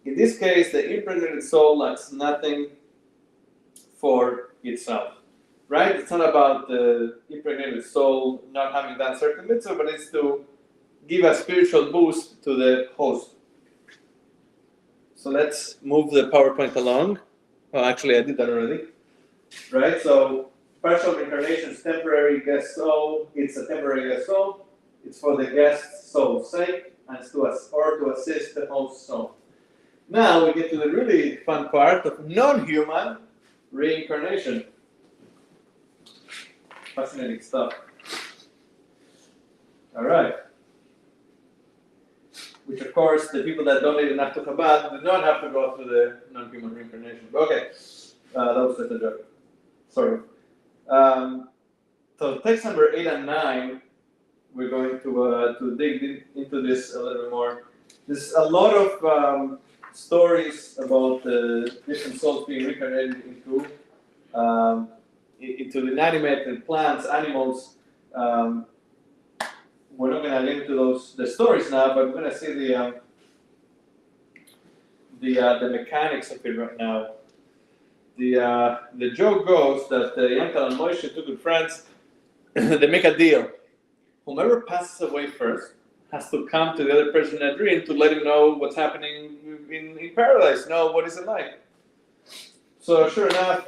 In this case, the impregnated soul lacks nothing for itself. Right? It's not about the impregnated soul not having done certain mitzvah, but it's to give a spiritual boost to the host. So let's move the PowerPoint along. Well, actually, I did that already. Right? So partial reincarnation is temporary guest soul. It's a temporary guest soul. It's for the guest soul's sake, and it's to assist the host soul. Now we get to the really fun part of non-human reincarnation. Fascinating stuff. All right. Which, of course, the people that donate enough to Chabad do not have to go through the non-human reincarnation. Okay, that was just a joke. Sorry. So text number 8 and 9, we're going to dig into this a little bit more. There's a lot of stories about the different souls being reincarnated into inanimate and plants, animals. we're not gonna get into the stories now, but we're gonna see the mechanics of it right now. The joke goes that Yankel and Moshe, two good friends, they make a deal. Whomever passes away first has to come to the other person in a dream to let him know what's happening in paradise, know what is it like. So sure enough,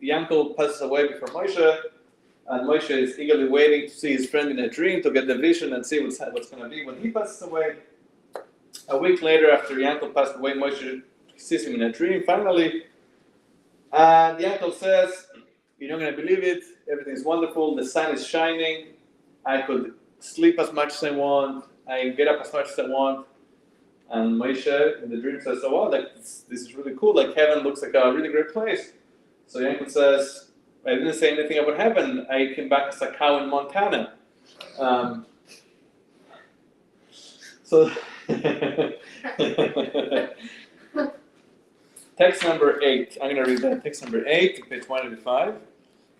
Yankel passes away before Moshe, and Moshe is eagerly waiting to see his friend in a dream to get the vision and see what's going to be when he passes away. A week later, after Yankel passed away, Moshe sees him in a dream finally, and Yankel says, "You're not going to believe it. Everything is wonderful. The sun is shining. I could sleep as much as I want. I can get up as much as I want." And Moshe in the dream says, "Oh wow, like this is really cool. Like heaven looks like a really great place." So Yankel says, "I didn't say anything about heaven. I came back as a cow in Montana." So text number 8. I'm going to read that. Text number 8, page 185.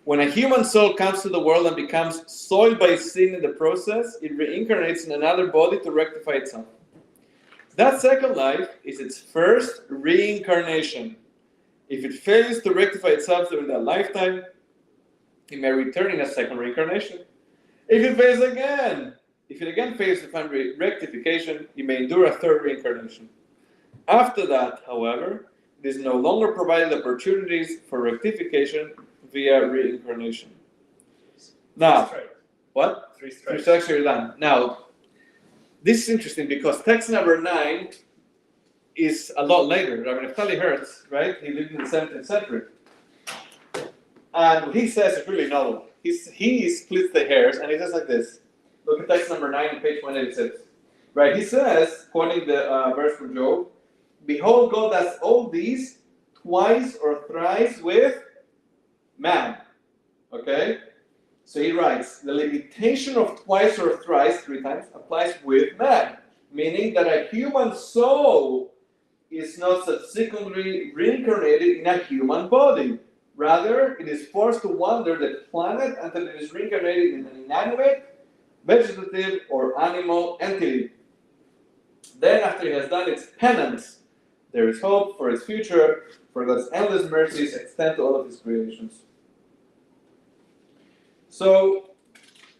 When a human soul comes to the world and becomes soiled by sin in the process, it reincarnates in another body to rectify itself. That second life is its first reincarnation. If it fails to rectify itself during that lifetime, it may return in a second reincarnation. If it fails again, if it again fails to find rectification, it may endure a third reincarnation. After that, however, it is no longer provided opportunities for rectification via reincarnation. Now, what? 3 Three strikes. strikes you're done. Now, this is interesting because text number 9 is a lot later. Rabbi Naftali Hertz, right? He lived in the 17th century. And what he says is really novel. He splits the hairs and he says like this. Look at text number 9 on page 186. Right? He says, quoting the verse from Job, "Behold, God does all these twice or thrice with man." Okay? So he writes, the limitation of twice or thrice, 3 times, applies with man, meaning that a human soul is not subsequently reincarnated in a human body. Rather, it is forced to wander the planet until it is reincarnated in an inanimate, vegetative, or animal entity. Then, after it has done its penance, there is hope for its future, for God's endless mercies extend to all of his creations. So,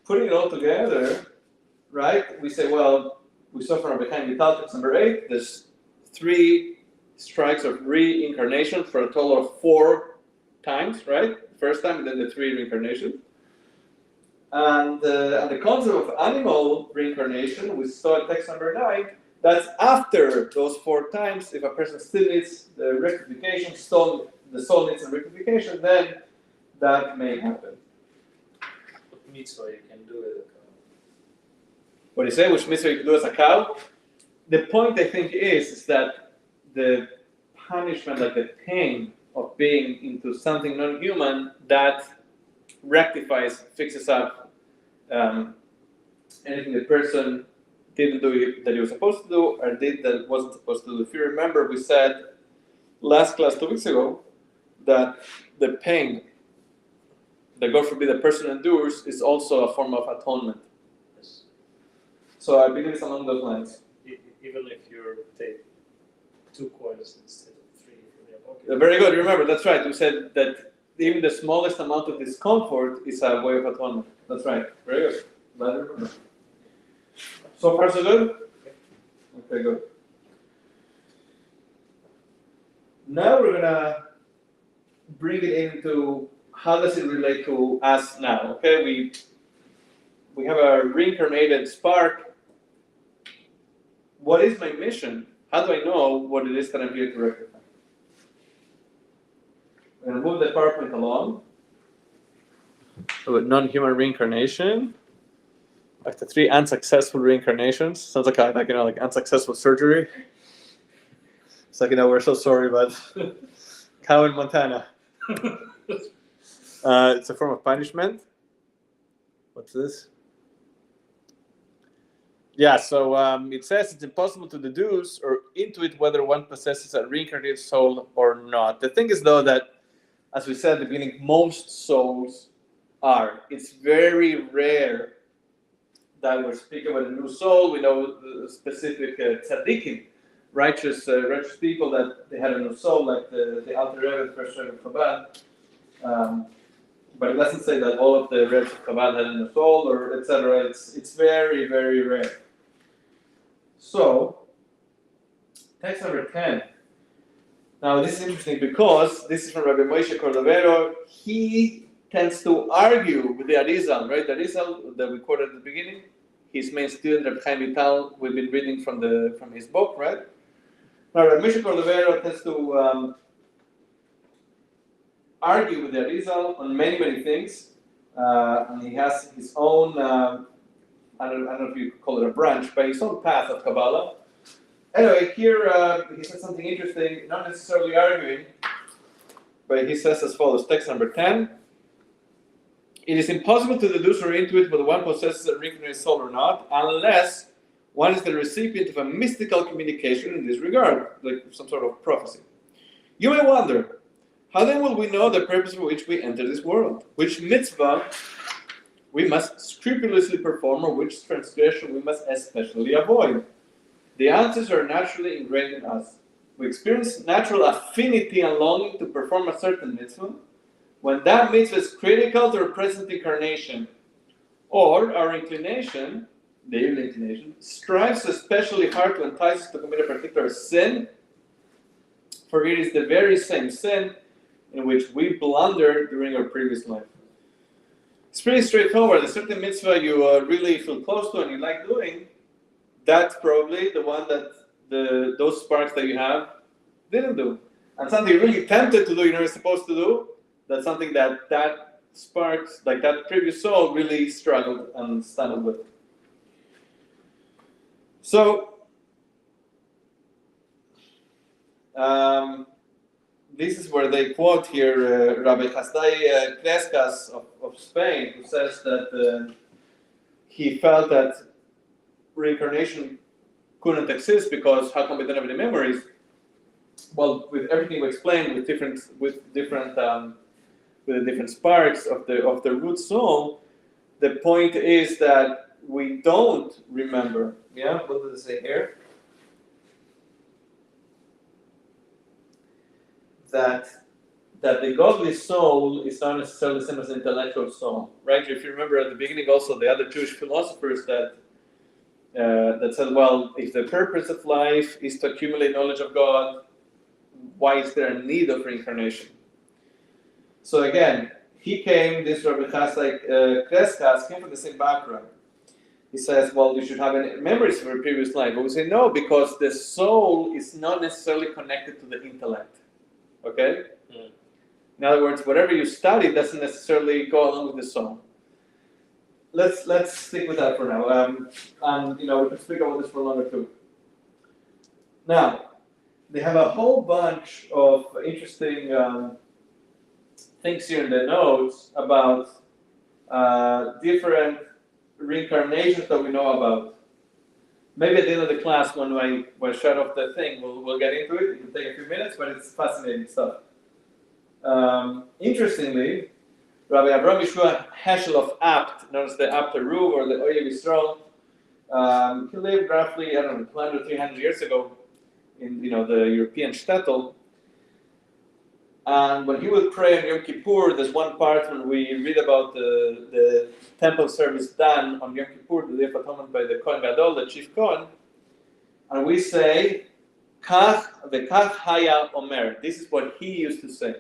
putting it all together, right, we say, well, we saw from behind Vital, text number 8, there's 3 strikes of reincarnation for a total of 4 times, right? First time, and then the 3 reincarnations. And the concept of animal reincarnation, we saw in text number 9, that's after those 4 times. If a person still needs the rectification, the soul needs a rectification, then that may happen. Mitzvah you can do it. What do you say? Which mitzvah you can do as a cow? The point, I think, is that the punishment, like the pain of being into something non-human, that rectifies, fixes up anything the person didn't do that he was supposed to do or did that wasn't supposed to do. If you remember, we said last class 2 weeks ago that the pain that, God forbid, the person endures is also a form of atonement. Yes. So I believe it's along those lines. Even if you take 2 coins instead of 3 from your pocket. Very good. Remember, that's right. We said that even the smallest amount of discomfort is a way of atonement. That's right. Very good. Glad to remember. So far, so good? Okay, good. Now we're going to bring it into how does it relate to us now. Okay, we have a reincarnated spark. What is my mission? How do I know what it is that I'm here to rectify? I'm going to move the PowerPoint along. So non-human reincarnation. Like the 3 unsuccessful reincarnations. Sounds like like unsuccessful surgery. It's like, we're so sorry, but cow in Montana. It's a form of punishment. What's this? Yeah, so it says it's impossible to deduce or intuit whether one possesses a reincarnated soul or not. The thing is, though, that, as we said at the beginning, most souls are. It's very rare that we're speaking about a new soul. We know the specific tzaddikim, righteous people, that they had a new soul, like the Alter Rebbe, the first Rebbe of Chabad. But it doesn't say that all of the Rebbe's of Chabad had a new soul, or etc. It's very, very rare. So, text number 10. Now, this is interesting because this is from Rabbi Moshe Cordovero. He tends to argue with the Arizal, right? The Arizal that we quoted at the beginning, his main student, Rabbi Chaim Vital, we've been reading from his book, right? Now, Rabbi Moshe Cordovero tends to argue with the Arizal on many, many things. And he has his own, I don't know if you could call it a branch, but his own path of Kabbalah. Anyway, here he says something interesting, not necessarily arguing, but he says as follows, text number 10. It is impossible to deduce or intuit whether one possesses a reincarnated soul or not, unless one is the recipient of a mystical communication in this regard, like some sort of prophecy. You may wonder, how then will we know the purpose for which we enter this world? Which mitzvah we must scrupulously perform, or which transgression we must especially avoid? The answers are naturally ingrained in us. We experience natural affinity and longing to perform a certain mitzvah when that mitzvah is critical to our present incarnation, or our inclination, the evil inclination, strives especially hard to entice us to commit a particular sin, for it is the very same sin in which we blundered during our previous life. It's pretty straightforward. A certain mitzvah you really feel close to and you like doing, that's probably the one that those sparks that you have didn't do. And something you're really tempted to do, you're not supposed to do, that's something that sparks, like that previous soul really struggled and stumbled with. So, this is where they quote here Rabbi Hasdai Crescas of Spain, who says that he felt that reincarnation couldn't exist because how come we don't have any memories? Well, with everything we explained, with different sparks of the root soul, the point is that we don't remember. Yeah, what does it say here? That the godly soul is not necessarily the same as the intellectual soul, right? If you remember at the beginning, also the other Jewish philosophers that said, well, if the purpose of life is to accumulate knowledge of God, why is there a need of reincarnation? So again, this Rabbi Hasdai Crescas came from the same background. He says, well, you should have any memories of your previous life. But we say no, because the soul is not necessarily connected to the intellect. Okay? Mm. In other words, whatever you study doesn't necessarily go along with the soul. Let's stick with that for now. And we can speak about this for longer too. Now, they have a whole bunch of interesting things here in the notes about different reincarnations that we know about. Maybe at the end of the class, when I shut off the thing, we'll get into it. It can take a few minutes, but it's fascinating stuff. Interestingly, Rabbi Avraham Yeshua Heschel of Apt, known as the Apt Aruv or the Oyev Yisrael, he lived roughly, 200, 300 years ago in the European shtetl. And when he would pray on Yom Kippur, there's one part when we read about the temple service done on Yom Kippur, the Day of Atonement by the Kohen Gadol, the chief Kohen, and we say, Kach v'kach haya omer. This is what he used to say.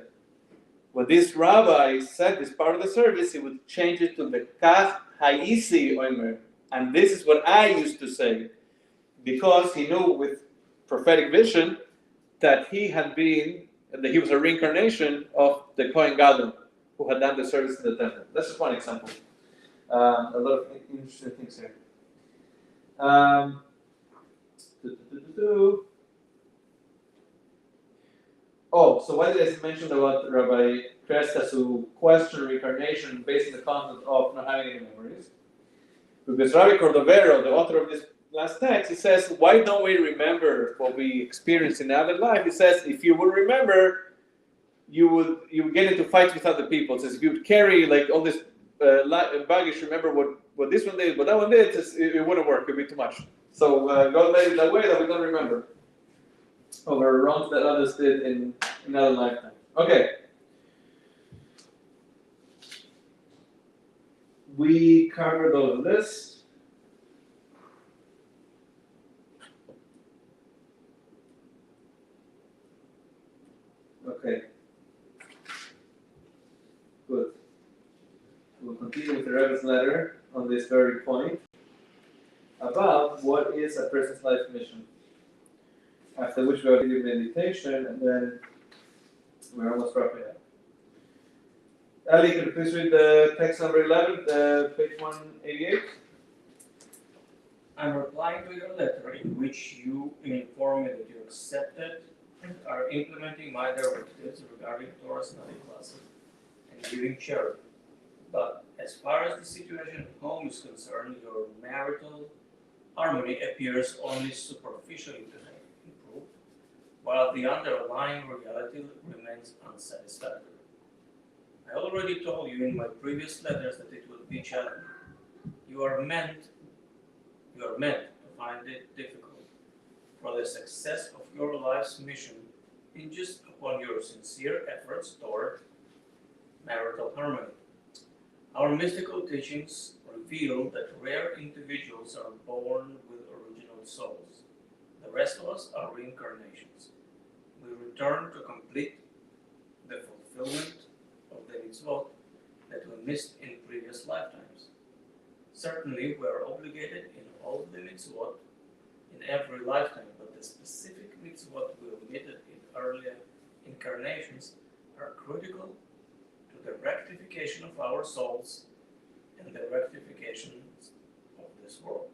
When this rabbi said this part of the service, he would change it to the Kach hayisi omer. And this is what I used to say. Because he knew with prophetic vision that he was a reincarnation of the Kohen Gadol who had done the service in the temple. That's just one example. A lot of interesting things here. So why did I mention about Rabbi Crescas who questioned reincarnation based on the concept of not having any memories? Because Rabbi Cordovero, the author of this last text, he says, why don't we remember what we experienced in other life? He says, if you would remember, you would get into fights with other people. He says, if you would carry like all this baggage, remember what this one did, what that one did, it wouldn't work. It'd be too much. So God made it that way that we don't remember over wrongs that others did in another lifetime. Okay. We covered all of this. Okay. Good. We'll continue with the Rebbe's letter on this very point about what is a person's life mission. After which we'll do meditation, and then we're almost wrapping up. Ali, can you please read the text number 11, page 188? I'm replying to your letter in which you inform me that you accepted and are implementing my directives regarding Torah study classes and giving charity. But as far as the situation at home is concerned, your marital harmony appears only superficially to have improved, while the underlying reality remains unsatisfactory. I already told you in my previous letters that it will be challenging. You are meant to find it difficult, for the success of your life's mission hinges upon your sincere efforts toward marital harmony. Our mystical teachings reveal that rare individuals are born with original souls. The rest of us are reincarnations. We return to complete the fulfillment of the mitzvot that we missed in previous lifetimes. Certainly, we are obligated in all of the mitzvot in every lifetime, but the specific mitzvot we omitted in earlier incarnations are critical to the rectification of our souls and the rectification of this world.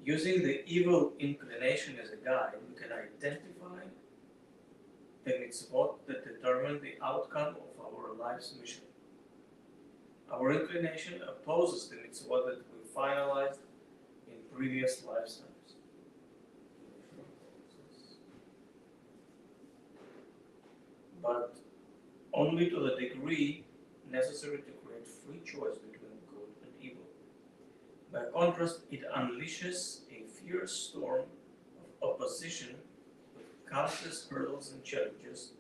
Using the evil inclination as a guide, we can identify the mitzvot that determine the outcome of our life's mission. Our inclination opposes the mitzvot that we finalized in previous lifetimes. But only to the degree necessary to create free choice between good and evil. By contrast, it unleashes a fierce storm of opposition with countless hurdles and challenges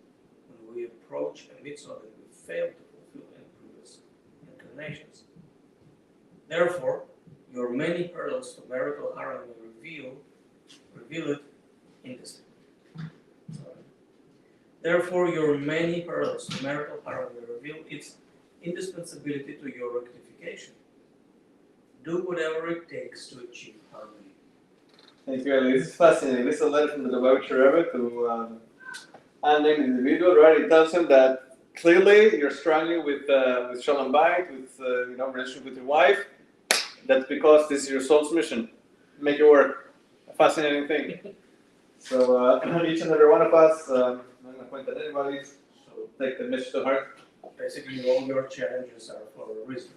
when we approach a mitzvah that we fail to fulfill in previous incarnations. Therefore, your many hurdles to marital harmony reveal it indistinctly. Therefore, your many hurdles to marital harmony reveal its indispensability to your rectification. Do whatever it takes to achieve harmony. Thank you, Ali. This is fascinating. This is a letter from the Lubavitcher Rebbe to an unnamed individual, right? It tells him that clearly you're struggling with Shalom Bayit, with relationship with your wife. That's because this is your soul's mission. Make it work. A fascinating thing. So each and every one of us, I'm not going to point at anybody, so take the mission to heart. Basically, all your challenges are for a reason.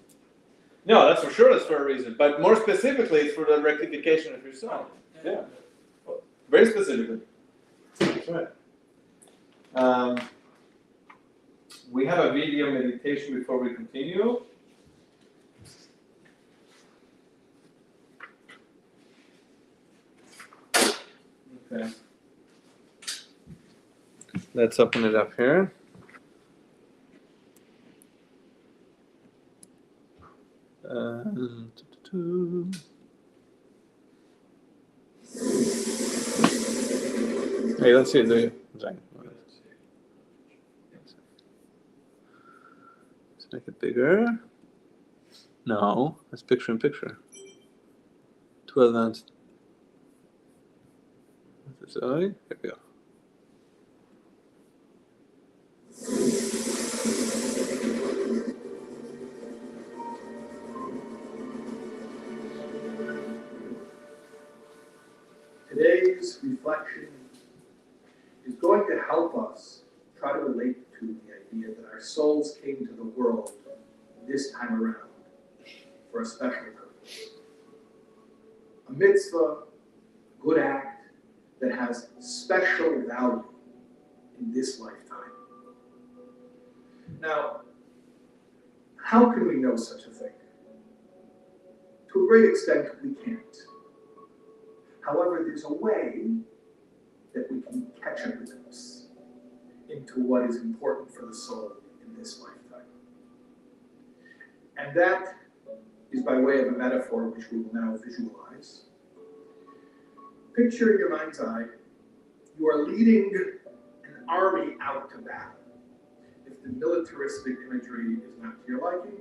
No, that's for sure. That's for a reason. But more specifically, it's for the rectification of your soul. Yeah. Very specifically. That's right. We have a video meditation before we continue. Okay. Let's open it up here. Hey, let's see the design. Let's make it bigger. No, that's picture in picture. Too advanced. Here we go. Today's reflection is going to help us try to relate to the idea that our souls came to the world this time around for a special purpose. A mitzvah, good act that has special value in this lifetime. Now, How can we know such a thing? To a great extent, we can't. However, there's a way that we can catch a glimpse into what is important for the soul in this lifetime. And that is by way of a metaphor which we will now visualize. Picture in your mind's eye, you are leading an army out to battle. If the militaristic imagery is not to your liking,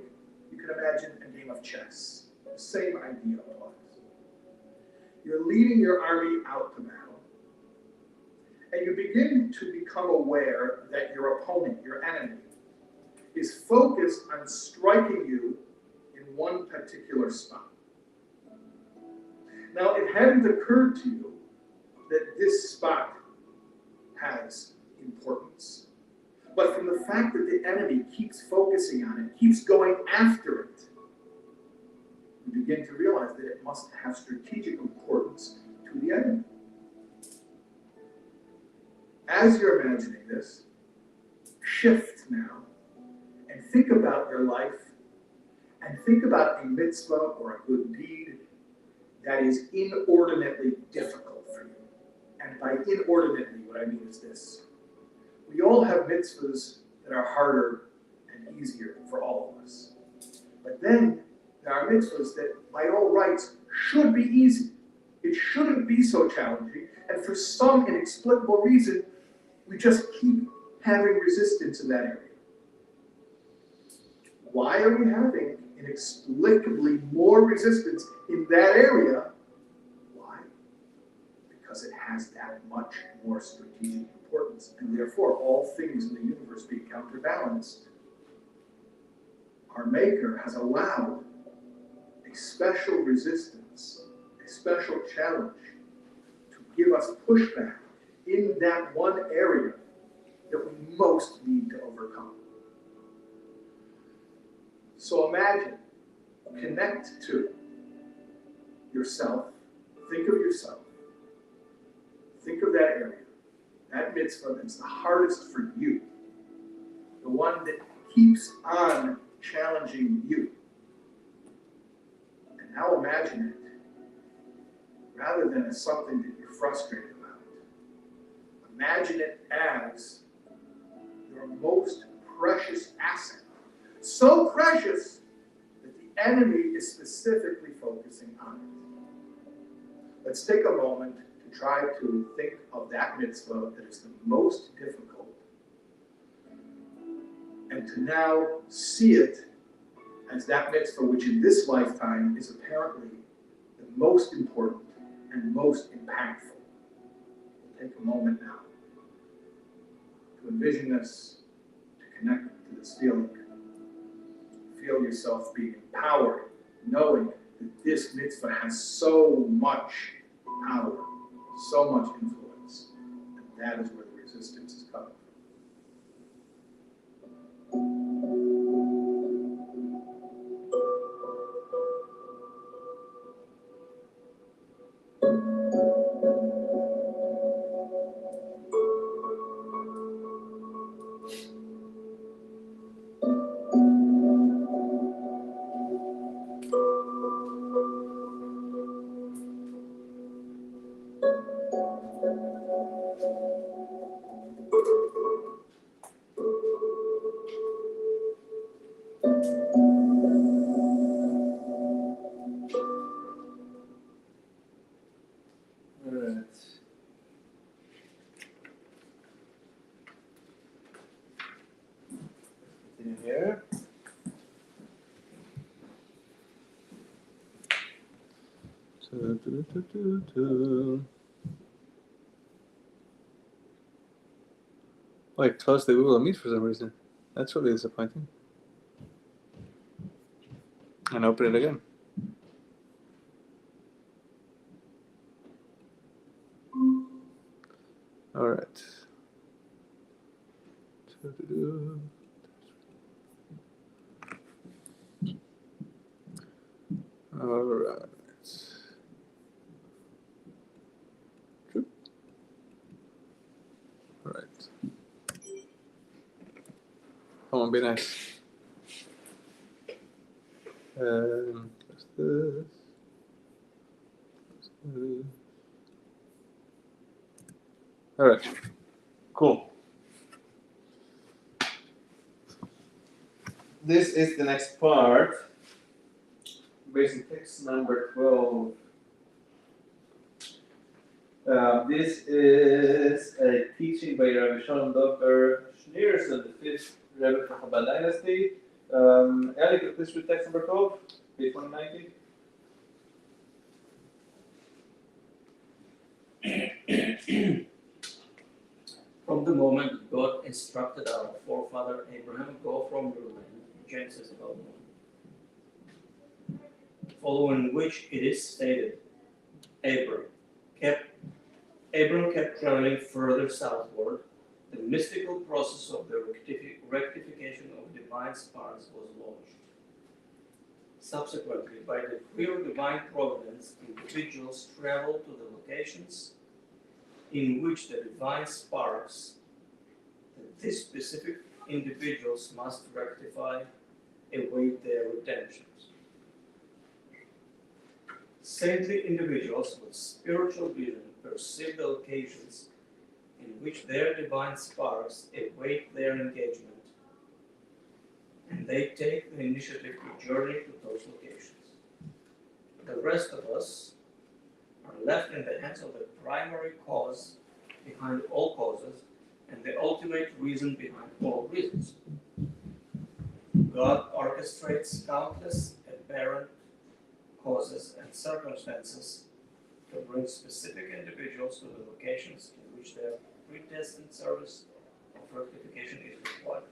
you can imagine a game of chess. The same idea applies. You're leading your army out to battle, and you begin to become aware that your opponent, your enemy, is focused on striking you in one particular spot. Now, it hadn't occurred to you that this spot has importance. But from the fact that the enemy keeps focusing on it, keeps going after it, you begin to realize that it must have strategic importance to the enemy. As you're imagining this, shift now and think about your life and think about a mitzvah or a good deed that is inordinately difficult for you. And by inordinately, what I mean is this. We all have mitzvahs that are harder and easier for all of us. But then there are mitzvahs that, by all rights, should be easy. It shouldn't be so challenging. And for some inexplicable reason, we just keep having resistance in that area. Why are we having inexplicably more resistance in that area? Why? Because it has that much more strategic importance, and therefore all things in the universe being counterbalanced. Our Maker has allowed a special resistance, a special challenge to give us pushback in that one area that we most need to overcome. So imagine, connect to yourself, think of yourself, think of that area, that mitzvah that's the hardest for you, the one that keeps on challenging you. And now imagine it, rather than as something that you're frustrated about, imagine it as your most precious asset. So precious that the enemy is specifically focusing on it. Let's take a moment to try to think of that mitzvah that is the most difficult, and to now see it as that mitzvah which in this lifetime is apparently the most important and most impactful. We'll take a moment now to envision this, to connect to this feeling. Feel yourself being empowered, knowing that this mitzvah has so much power, so much influence, and that is where the resistance is coming In here. Oh, I closed the Google Meet for some reason. That's really disappointing. And open it again. All right. All right. All right. Come on, be nice. What's this? All right, cool. This is the next part. Basic text number 12. This is a teaching by Rabbi Shalom Dober Schneerson, the fifth Rebbe from Chabad Dynasty. Eli, could you please read text number 12, page 190? From the moment God instructed our forefather Abraham, go from your land, Genesis 12:1, following which it is stated, Abram kept traveling further southward. The mystical process of the rectification of divine sparks was launched. Subsequently, by the clear divine providence, individuals traveled to the locations in which the divine sparks that these specific individuals must rectify await their redemptions. Saintly individuals with spiritual vision perceive the occasions in which their divine sparks await their engagement, and they take the initiative to journey to those locations. The rest of us are left in the hands of the primary cause behind all causes and the ultimate reason behind all reasons. God orchestrates countless apparent causes and circumstances to bring specific individuals to the locations in which their predestined service of rectification is required.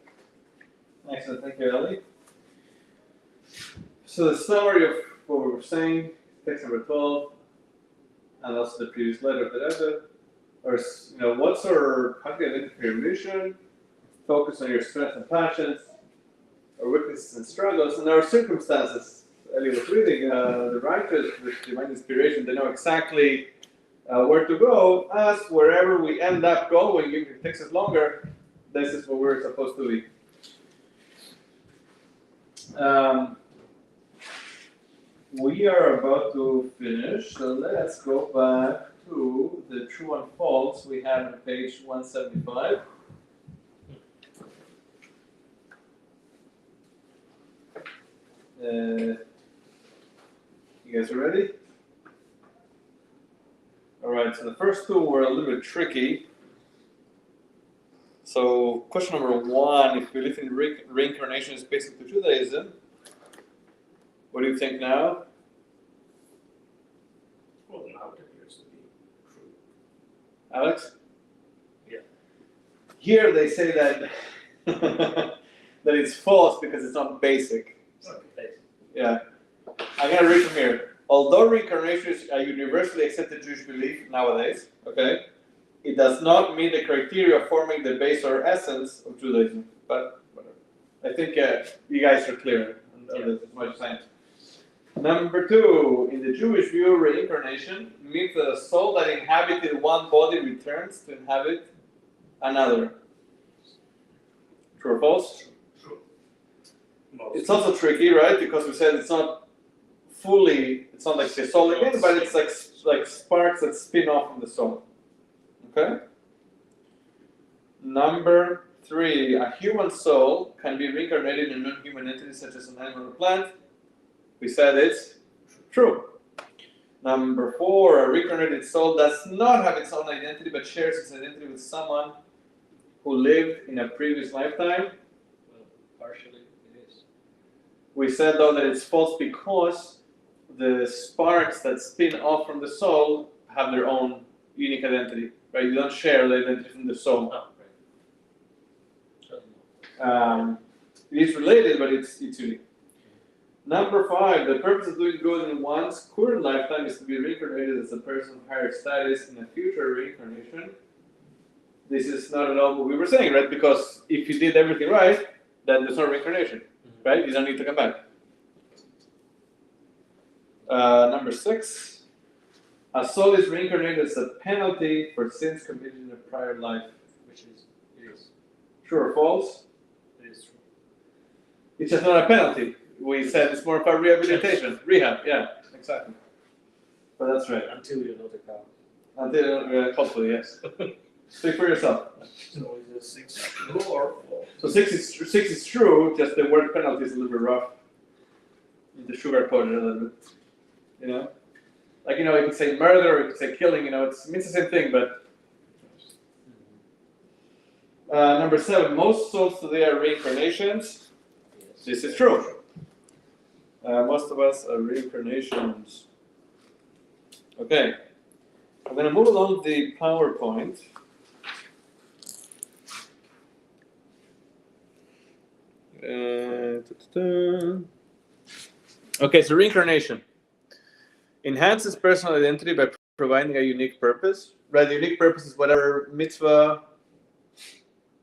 Excellent, thank you, Eli. So the summary of what we were saying, text number 12, and also the previous letter of the Rebbe, or what's our how do you identify your mission? Focus on your strengths and passions, our weaknesses and struggles, and our circumstances. Eli was reading the righteous with divine inspiration. They know exactly where to go. As wherever we end up going, if it takes us longer, this is where we're supposed to be. We are about to finish, so let's go back to the true and false we have on page 175. You guys are ready? Alright, so the first two were a little bit tricky. So, question number 1, if belief in reincarnation is basic to Judaism, what do you think now? Well, now it appears to be true. Alex? Yeah. Here they say that that it's false because it's not basic. Okay. Yeah. I'm going to read from here. Although reincarnation is a universally accepted Jewish belief nowadays, okay, it does not meet the criteria forming the base or essence of Judaism. But whatever. I think you guys are clear on this as much as I am. Number 2, in the Jewish view, reincarnation means that a soul that inhabited one body returns to inhabit another. True or false? True. It's also tricky, right? Because we said it's not like the soul again, but it's like sparks that spin off from the soul. Okay? Number 3, a human soul can be reincarnated in a non-human entity such as an animal or plant. We said it's true. Number 4, a reincarnated soul does not have its own identity but shares its identity with someone who lived in a previous lifetime. Well, partially it is. We said though that it's false because the sparks that spin off from the soul have their own unique identity, right? You don't share the identity from the soul. Oh, right. It is related, but it's unique. Number 5, the purpose of doing good in one's current lifetime is to be reincarnated as a person of higher status in a future reincarnation. This is not at all what we were saying, right? Because if you did everything right, then there's no reincarnation, right? You don't need to come back. Number 6, a soul is reincarnated as a penalty for sins committed in a prior life. Which is, it is. True or false? It is true. It's just not a penalty. we said it's more about rehabilitation, rehab. Yeah, exactly. But that's right. Until you're not a cow. Until hopefully, yes. Speak for yourself. So is it 6 true or false? So six is true. Just the word penalty is a little bit rough. The sugar coated a little bit. You know, like you could say murder, or you could say killing. It means the same thing, but. Number 7, most souls today are reincarnations. This is true. Most of us are reincarnations. Okay, I'm going to move along the PowerPoint. Okay, so reincarnation enhances personal identity by providing a unique purpose. Right, the unique purpose is whatever mitzvah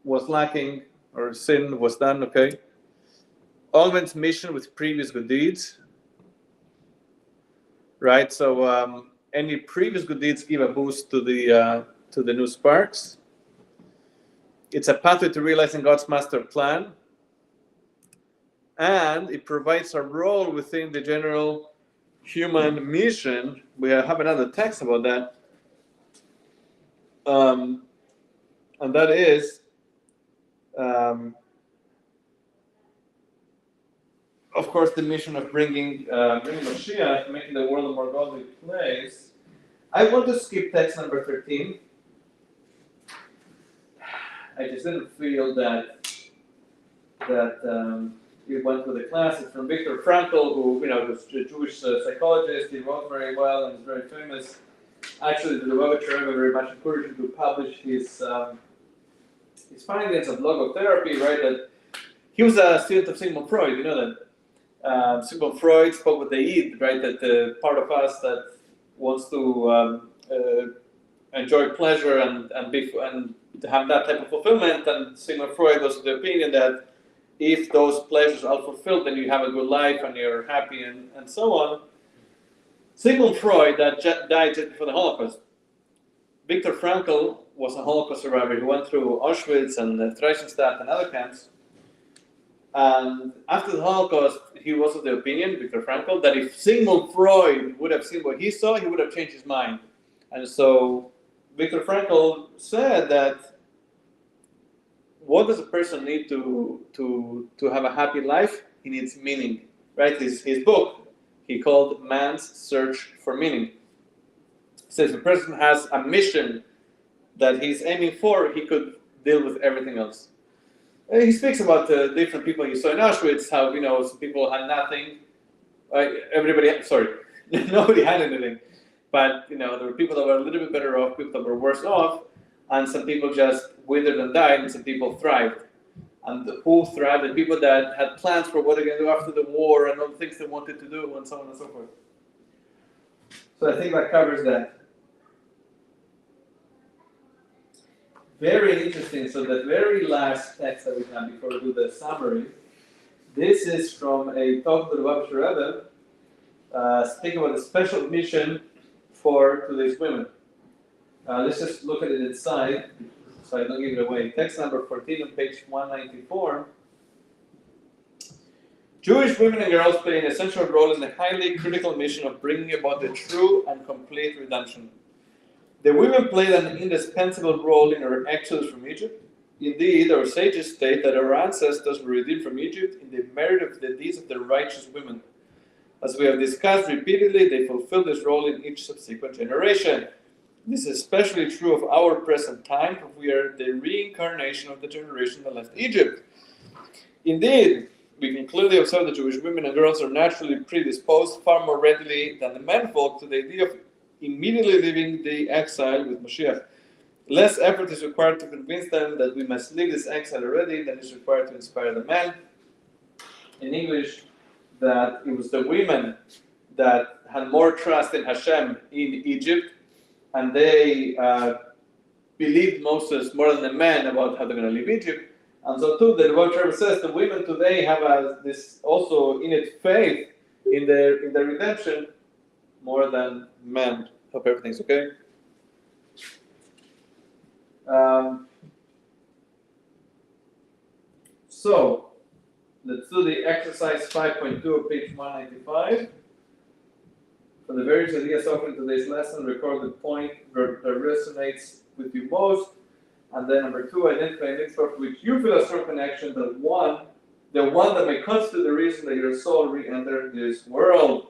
was lacking or sin was done. Okay, augments mission with previous good deeds. Right, so any previous good deeds give a boost to the new sparks. It's a pathway to realizing God's master plan, and it provides a role within the general human mission. We have another text about that, and that is, of course, the mission of bringing Mashiach, making the world a more godly place. I want to skip text number 13. I just didn't feel that we went through the class. It's from Viktor Frankl, who was a Jewish psychologist. He wrote very well and is very famous. Actually, the Lubavitcher Rebbe very much encouraged him to publish his findings of logotherapy. Right, that he was a student of Sigmund Freud. You know that Sigmund Freud spoke with the id, right? That the part of us that wants to enjoy pleasure and to have that type of fulfillment. And Sigmund Freud was of the opinion that if those pleasures are fulfilled, then you have a good life and you're happy and so on. Sigmund Freud that died just before the Holocaust. Viktor Frankl was a Holocaust survivor. He went through Auschwitz and Theresienstadt and other camps. And after the Holocaust, he was of the opinion, Viktor Frankl, that if Sigmund Freud would have seen what he saw, he would have changed his mind. And so Viktor Frankl said that what does a person need to have a happy life? He needs meaning. Right? His book, he called Man's Search for Meaning. He says if a person has a mission that he's aiming for, he could deal with everything else. He speaks about the different people he saw in Auschwitz, how some people had nothing. Nobody had anything. But there were people that were a little bit better off, people that were worse off, and some people just withered and died, and some people thrived. And who thrived? The people that had plans for what they're going to do after the war and all the things they wanted to do, and so on and so forth. So I think that covers that. Very interesting. So the very last text that we have before we do the summary, this is from a talk to the Lubavitcher Rebbe, speaking about the special mission for today's women. Let's just look at it inside, so I don't give it away. Text number 14 on page 194. Jewish women and girls play an essential role in the highly critical mission of bringing about the true and complete redemption. The women played an indispensable role in our exodus from Egypt. Indeed, our sages state that our ancestors were redeemed from Egypt in the merit of the deeds of the righteous women. As we have discussed repeatedly, they fulfill this role in each subsequent generation. This is especially true of our present time, for we are the reincarnation of the generation that left Egypt. Indeed, we can clearly observe that Jewish women and girls are naturally predisposed far more readily than the menfolk to the idea of immediately leaving the exile with Mashiach. Less effort is required to convince them that we must leave this exile already than is required to inspire the men. In English, that it was the women that had more trust in Hashem in Egypt, and they believed Moses more than the men about how they're going to leave Egypt. And so too, the Lubavitcher says the women today have this also innate faith in the redemption more than men. Hope everything's okay. So, Let's do the exercise 5.2 of page 195. For the various ideas offered in today's lesson, record the point that resonates with you most. And then number 2, identify an insight for which you feel a strong connection, the one that may constitute the reason that your soul re-entered this world.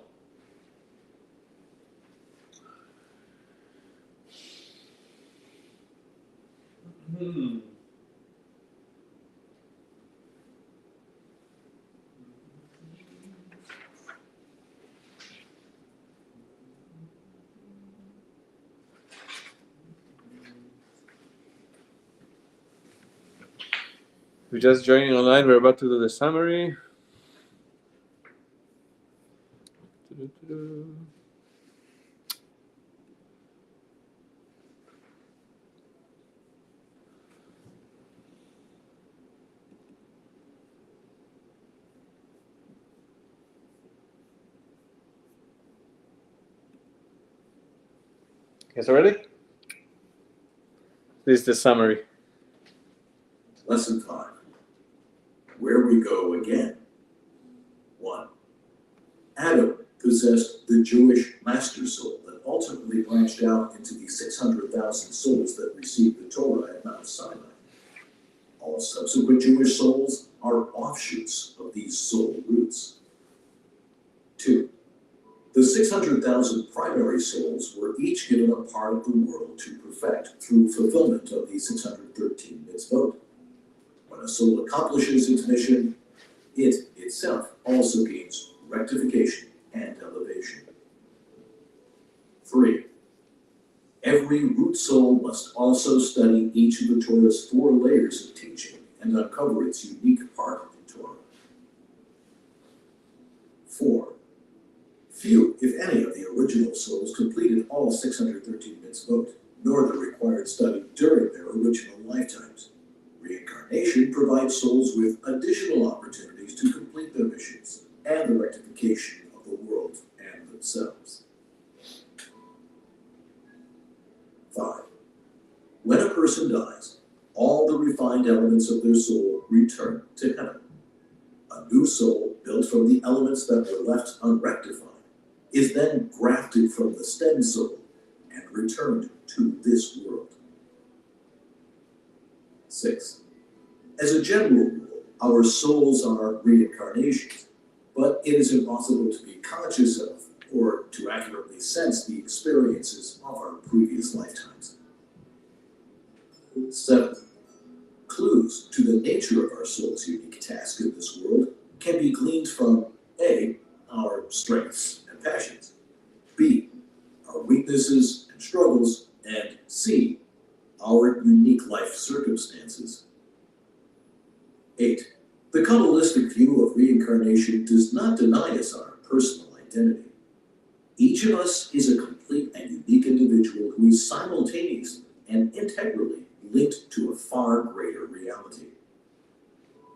If you're just joining online, we're about to do the summary. Guys ready? This is the summary. Lesson 5. Where we go again. 1. Adam possessed the Jewish master soul that ultimately branched out into the 600,000 souls that received the Torah at Mount Sinai. All subsequent Jewish souls are offshoots of these soul roots. 2. The 600,000 primary souls were each given a part of the world to perfect through fulfillment of the 613 mitzvot. When a soul accomplishes its mission, it itself also gains rectification and elevation. 3. Every root soul must also study each of the Torah's 4 layers of teaching and uncover its unique part in Torah. 4. Few, if any, of the original souls completed all 613 mitzvot, nor the required study during their original lifetimes. Reincarnation provides souls with additional opportunities to complete their missions and the rectification of the world and themselves. 5. When a person dies, all the refined elements of their soul return to heaven. A new soul, built from the elements that were left unrectified, is then grafted from the stem soul and returned to this world. 6. As a general rule, our souls are reincarnations, but it is impossible to be conscious of or to accurately sense the experiences of our previous lifetimes. 7. Clues to the nature of our soul's unique task in this world can be gleaned from A. Our strengths and passions, B. Our weaknesses and struggles, and C. Our unique life circumstances. 8. The Kabbalistic view of reincarnation does not deny us our personal identity. Each of us is a complete and unique individual who is simultaneously and integrally linked to a far greater reality.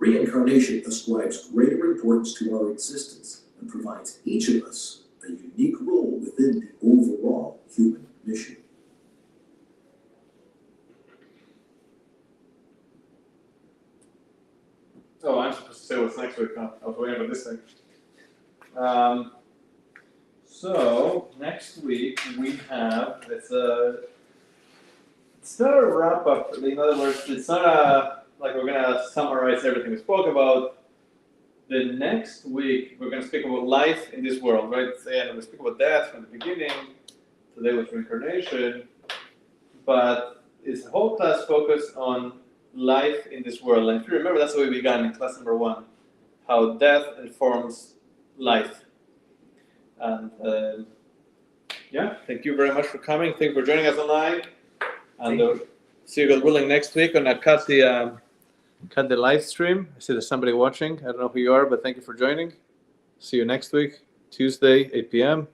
Reincarnation ascribes greater importance to our existence and provides each of us a unique role within the overall human mission. Oh, I'm supposed to say what's next week. Huh? I was waiting for this thing. So next week we have it's not a wrap up. In other words, it's not like we're gonna summarize everything we spoke about. The next week we're gonna speak about life in this world, right? And we speak about death from the beginning. Today was reincarnation, but it's a whole class focused on life in this world. And if you remember, that's the way we began in class number 1, how death informs life. And yeah, thank you very much for coming. Thank you for joining us online. And see you, God willing, next week. I'm gonna cut the live stream. I see there's somebody watching. I don't know who you are, but thank you for joining. See you next week, Tuesday, 8 p.m.